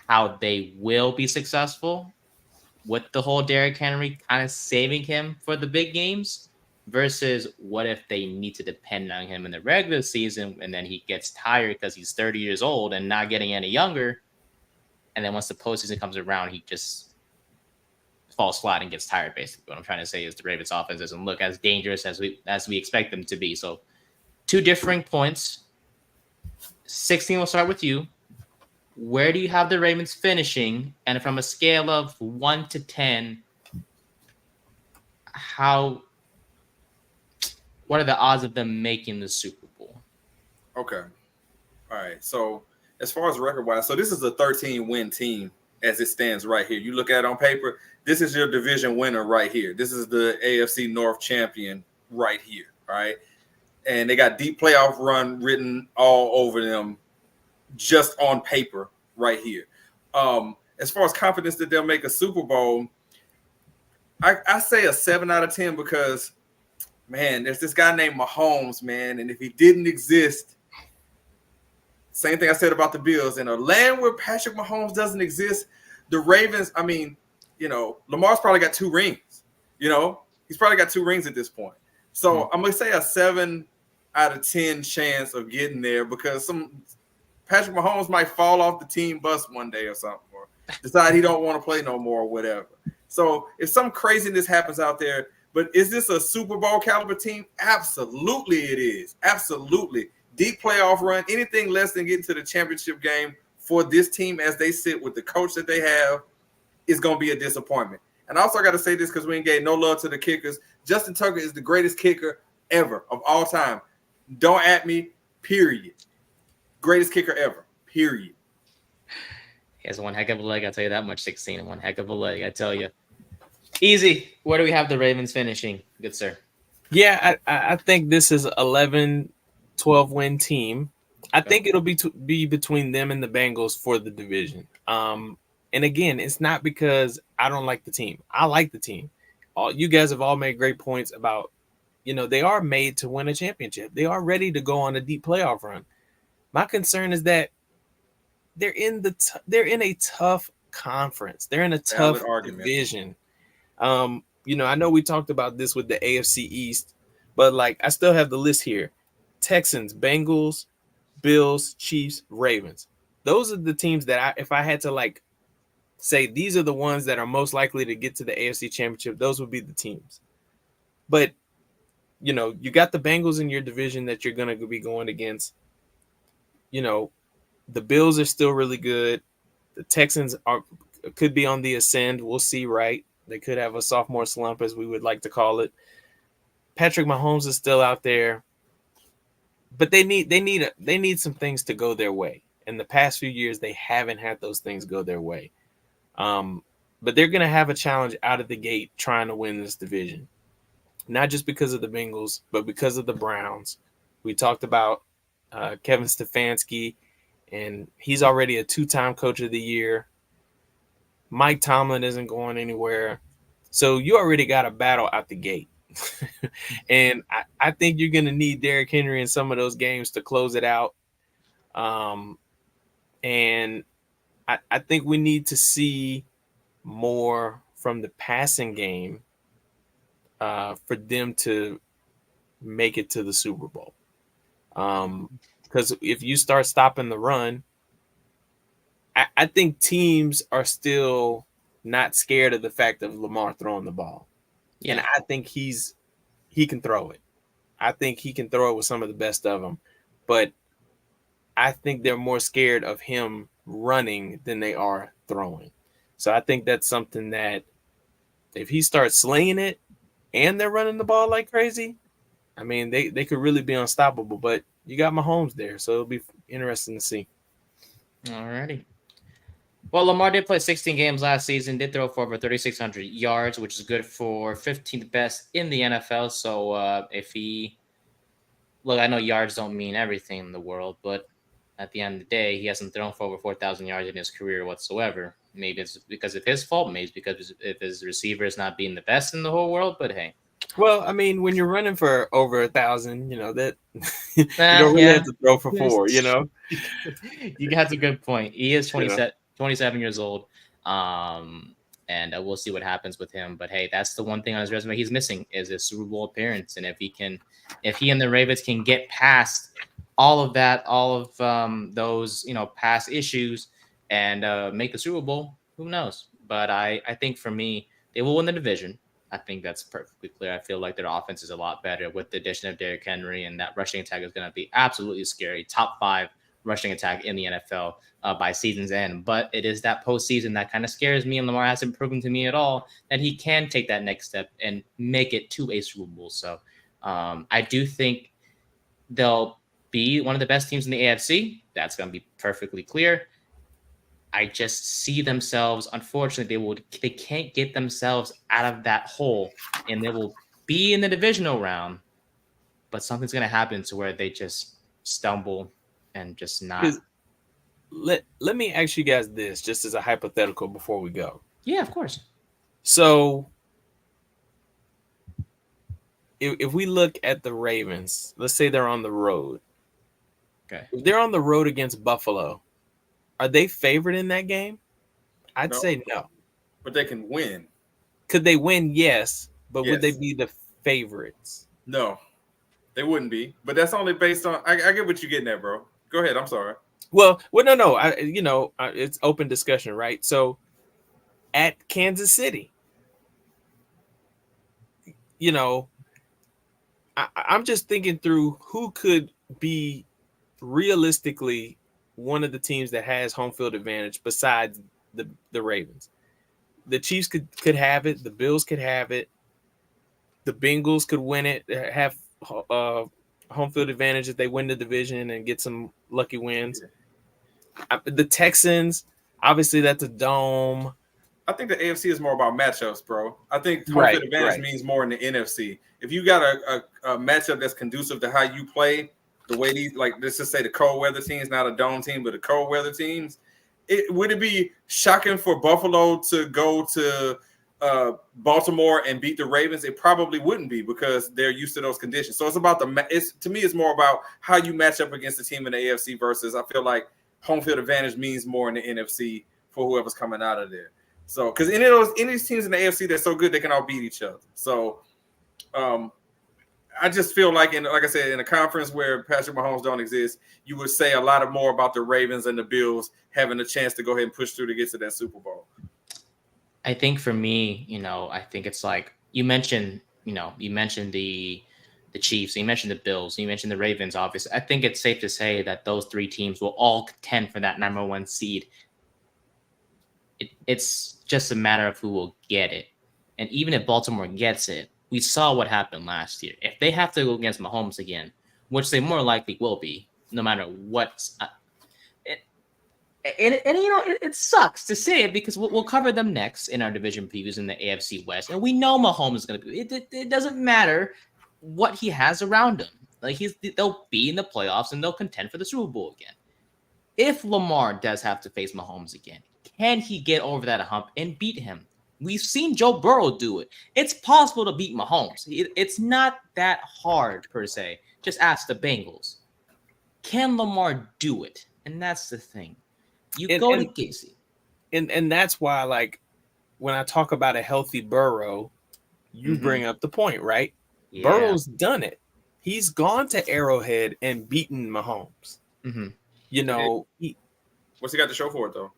how they will be successful with the whole Derrick Henry kind of saving him for the big games versus what if they need to depend on him in the regular season and then he gets tired because he's 30 years old and not getting any younger. And then once the postseason comes around, he just falls flat and gets tired, basically. What I'm trying to say is the Ravens offense doesn't look as dangerous as we expect them to be. So 2 differing points. 16, we'll start with you. Where do you have the Ravens finishing? And from a scale of 1 to 10, what are the odds of them making the Super Bowl? Okay. All right. So as far as record-wise, so this is a 13-win team as it stands right here. You look at it on paper, this is your division winner right here. This is the AFC North champion right here, all right? And they got deep playoff run written all over them just on paper right here. As far as confidence that they'll make a Super Bowl, I say a 7 out of 10 because, man, there's this guy named Mahomes, man, and if he didn't exist, Same thing I said about the Bills. In a land where Patrick Mahomes doesn't exist, the Ravens, I mean, Lamar's probably got 2 rings. He's probably got 2 rings at this point. So I'm going to say a 7 out of 10 chance of getting there because Patrick Mahomes might fall off the team bus one day or something, or decide he don't want to play no more or whatever. So if some craziness happens out there, but is this a Super Bowl caliber team? Absolutely it is. Absolutely. Deep playoff run, anything less than getting to the championship game for this team as they sit with the coach that they have is going to be a disappointment. And I also got to say this because we ain't gave no love to the kickers. Justin Tucker is the greatest kicker ever of all time. Don't at me, period. Greatest kicker ever, period. He has one heck of a leg, I'll tell you that much. 16 and one heck of a leg, I tell you. Easy. Where do we have the Ravens finishing? Good, sir. Yeah, I think this is 11-12 win team. I think it'll be between them and the Bengals for the division. And again, it's not because I don't like the team. I like the team. You guys have all made great points about, they are made to win a championship. They are ready to go on a deep playoff run. My concern is that they're in a tough conference. They're in a tough division. I know we talked about this with the AFC East, but I still have the list here. Texans, Bengals, Bills, Chiefs, Ravens. Those are the teams that if I had to say these are the ones that are most likely to get to the AFC Championship, those would be the teams. But, you got the Bengals in your division that you're going to be going against. The Bills are still really good. The Texans could be on the ascend. We'll see, right? They could have a sophomore slump, as we would like to call it. Patrick Mahomes is still out there. But they need some things to go their way. In the past few years, they haven't had those things go their way. But they're going to have a challenge out of the gate trying to win this division. Not just because of the Bengals, but because of the Browns. We talked about Kevin Stefanski, and he's already a 2-time coach of the year. Mike Tomlin isn't going anywhere. So you already got a battle out the gate. And I think you're going to need Derrick Henry in some of those games to close it out. And I think we need to see more from the passing game for them to make it to the Super Bowl. Because if you start stopping the run, I think teams are still not scared of the fact of Lamar throwing the ball. Yeah. And I think he can throw it. I think he can throw it with some of the best of them. But I think they're more scared of him running than they are throwing. So I think that's something that if he starts slinging it and they're running the ball like crazy, I mean, they could really be unstoppable. But you got Mahomes there, so it'll be interesting to see. All righty. Well, Lamar did play 16 games last season, did throw for over 3,600 yards, which is good for 15th best in the NFL. So I know yards don't mean everything in the world, but at the end of the day, he hasn't thrown for over 4,000 yards in his career whatsoever. Maybe it's because of his fault. Maybe it's because if his receiver is not being the best in the whole world, but hey. Well, I mean, when you're running for over 1,000, that you don't really have to throw for 4, You got a good point. He is 27 years old. And we'll see what happens with him. But hey, that's the one thing on his resume he's missing is his Super Bowl appearance. And if he and the Ravens can get past all of that, all of those, past issues and make the Super Bowl, who knows? But I think for me, they will win the division. I think that's perfectly clear. I feel like their offense is a lot better with the addition of Derrick Henry, and that rushing attack is going to be absolutely scary. Top 5 rushing attack in the NFL by season's end. But it is that postseason that kind of scares me, and Lamar hasn't proven to me at all that he can take that next step and make it to a Super Bowl. So I do think they'll be one of the best teams in the AFC. That's going to be perfectly clear. I just see themselves, unfortunately, they can't get themselves out of that hole, and they will be in the divisional round, but something's going to happen to where they just stumble and just not. Let me ask you guys this, just as a hypothetical before we go. Yeah, of course. So if we look at the Ravens, let's say they're on the road. Okay. If they're on the road against Buffalo, are they favored in that game? I'd No. say no. But they can win. Could they win? Yes. But would they Yes. be the favorites? No, they wouldn't be. But that's only based on. I get what you're getting at, bro. Go ahead. I'm sorry. Well, no. It's open discussion, right? So at Kansas City, I'm just thinking through who could be realistically one of the teams that has home field advantage besides the Ravens. The Chiefs could have it. The Bills could have it. The Bengals could win it, have home field advantage if they win the division and get some lucky wins. The Texans, obviously, that's a dome. I think the AFC is more about matchups, bro. I think home field advantage means more in the NFC. If you got a matchup that's conducive to how you play, the way these, like, let's just say the cold weather teams, not a dome team, but the cold weather teams, would it be shocking for Buffalo to go to Baltimore and beat the Ravens? It probably wouldn't be because they're used to those conditions. So it's about to me, it's more about how you match up against the team in the AFC versus I feel like home field advantage means more in the NFC for whoever's coming out of there. So because any of these teams in the AFC they're so good they can all beat each other. So I just feel like like I said, in a conference where Patrick Mahomes don't exist, you would say a lot more about the Ravens and the Bills having a chance to go ahead and push through to get to that Super Bowl. I think for me, I think it's like you mentioned the Chiefs, you mentioned the Bills, you mentioned the Ravens, obviously. I think it's safe to say that those three teams will all contend for that number one seed. It's just a matter of who will get it. And even if Baltimore gets it, we saw what happened last year. If they have to go against Mahomes again, which they more likely will be, no matter what. It sucks to say it because we'll cover them next in our division previews in the AFC West. And we know Mahomes is going to be it doesn't matter what he has around him. Like they'll be in the playoffs and they'll contend for the Super Bowl again. If Lamar does have to face Mahomes again, can he get over that hump and beat him? We've seen Joe Burrow do it. It's possible to beat Mahomes. It's not that hard, per se. Just ask the Bengals. Can Lamar do it? And that's the thing. You go to Casey. And that's why, like, when I talk about a healthy Burrow, you bring up the point, right? Yeah. Burrow's done it. He's gone to Arrowhead and beaten Mahomes. Mm-hmm. What's he got to show for it, though?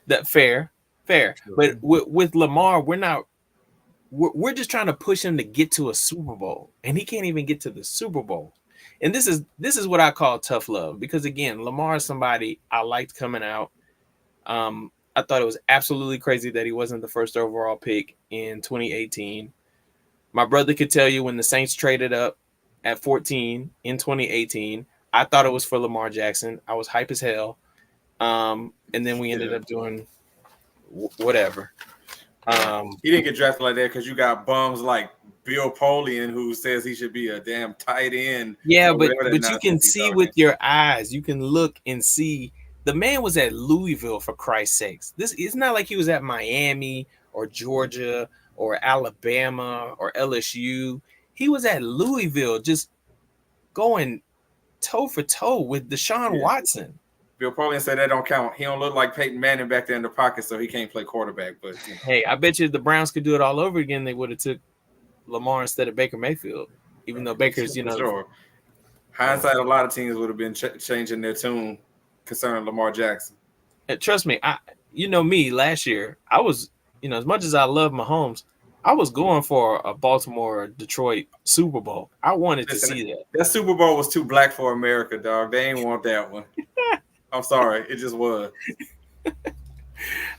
That fair. But with Lamar, we're just trying to push him to get to a Super Bowl, and he can't even get to the Super Bowl. And this is what I call tough love because again, Lamar is somebody I liked coming out. I thought it was absolutely crazy that he wasn't the first overall pick in 2018. My brother could tell you when the Saints traded up at 14 in 2018, I thought it was for Lamar Jackson. I was hype as hell. And then we ended up doing whatever. He didn't get drafted like that because you got bums like Bill Polian who says he should be a damn tight end. Yeah, but you can see with your eyes. You can look and see. The man was at Louisville, for Christ's sakes. It's not like he was at Miami or Georgia or Alabama or LSU. He was at Louisville just going toe for toe with Deshaun Watson. Bill Polian said that don't count. He don't look like Peyton Manning back there in the pocket, so he can't play quarterback. But hey, I bet you if the Browns could do it all over again, they would have took Lamar instead of Baker Mayfield. Even though Baker's, sure. Hindsight, a lot of teams would have been changing their tune concerning Lamar Jackson. And trust me, me last year, I was, as much as I love Mahomes, I was going for a Baltimore-Detroit Super Bowl. I wanted to see that. That Super Bowl was too black for America, dog. They ain't want that one. I'm sorry. It just was.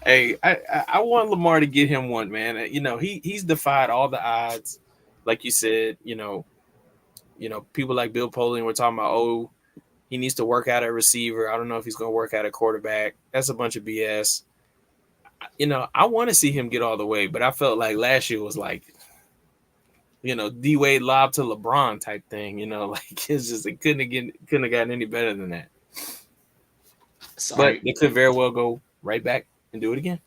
Hey, I want Lamar to get him one, man. He's defied all the odds. Like you said, people like Bill Polian were talking about, he needs to work out a receiver. I don't know if he's going to work out a quarterback. That's a bunch of BS. I want to see him get all the way, but I felt like last year was like, D-Wade lob to LeBron type thing. Like it's just it couldn't have gotten any better than that. Sorry. But it could very well go right back and do it again.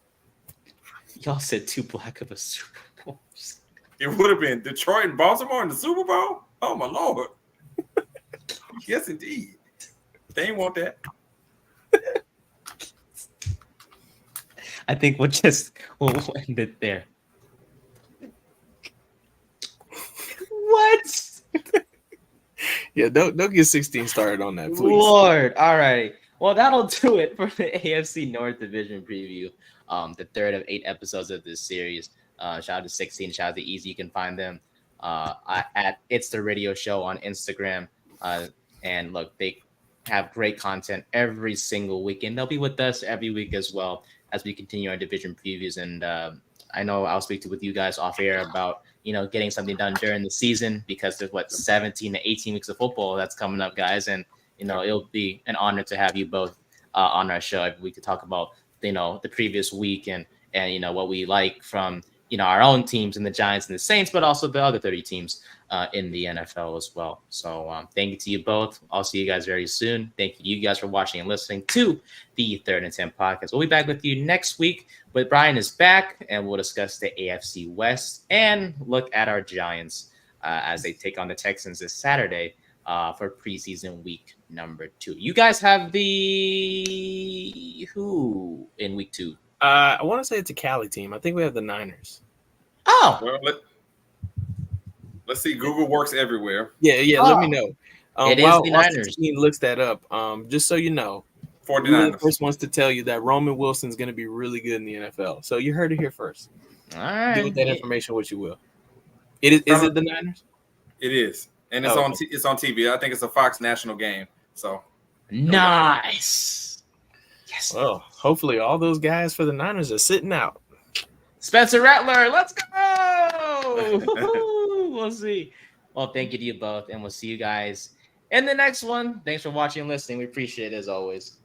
Y'all said too black of a Super Bowl. It would have been Detroit and Baltimore in the Super Bowl. Oh my Lord! Yes, indeed. They ain't want that. I think we'll end it there. What? Yeah, don't get 16 started on that, please. Lord. All right. Well, that'll do it for the AFC North Division preview. The third of 8 episodes of this series. Shout out to 16. Shout out to Easy. You can find them at It's the Radio Show on Instagram. And look, they have great content every single week, and they'll be with us every week as well as we continue our division previews. And I know I'll speak with you guys off air about getting something done during the season, because there's 17 to 18 weeks of football that's coming up, guys, and it'll be an honor to have you both on our show every week to talk about the previous week and what we like from our own teams and the Giants and the Saints, but also the other 30 teams in the NFL as well. So thank you to you both. I'll see you guys very soon. Thank you to you guys for watching and listening to the 3rd and 10 podcast. We'll be back with you next week, but Brian is back, and we'll discuss the AFC West and look at our Giants as they take on the Texans this Saturday for preseason week number 2. You guys have the who in week 2? I want to say it's a Cali team. I think we have the Niners. Oh, Well, let's see. Google works everywhere. Yeah. Oh. Let me know. It is while the Austin Niners. Team looks that up, just so you know, 49ers. we're the first ones to tell you that Roman Wilson's going to be really good in the NFL. So you heard it here first. all right. Do with that information what you will. Is it the Niners? It is, and it's on. It's on TV. I think it's a Fox national game. So Nice. Yes. Well, hopefully all those guys for the Niners are sitting out. Spencer Rattler, let's go. We'll see. Well, thank you to you both, and we'll see you guys in the next one. Thanks for watching and listening. We appreciate it as always.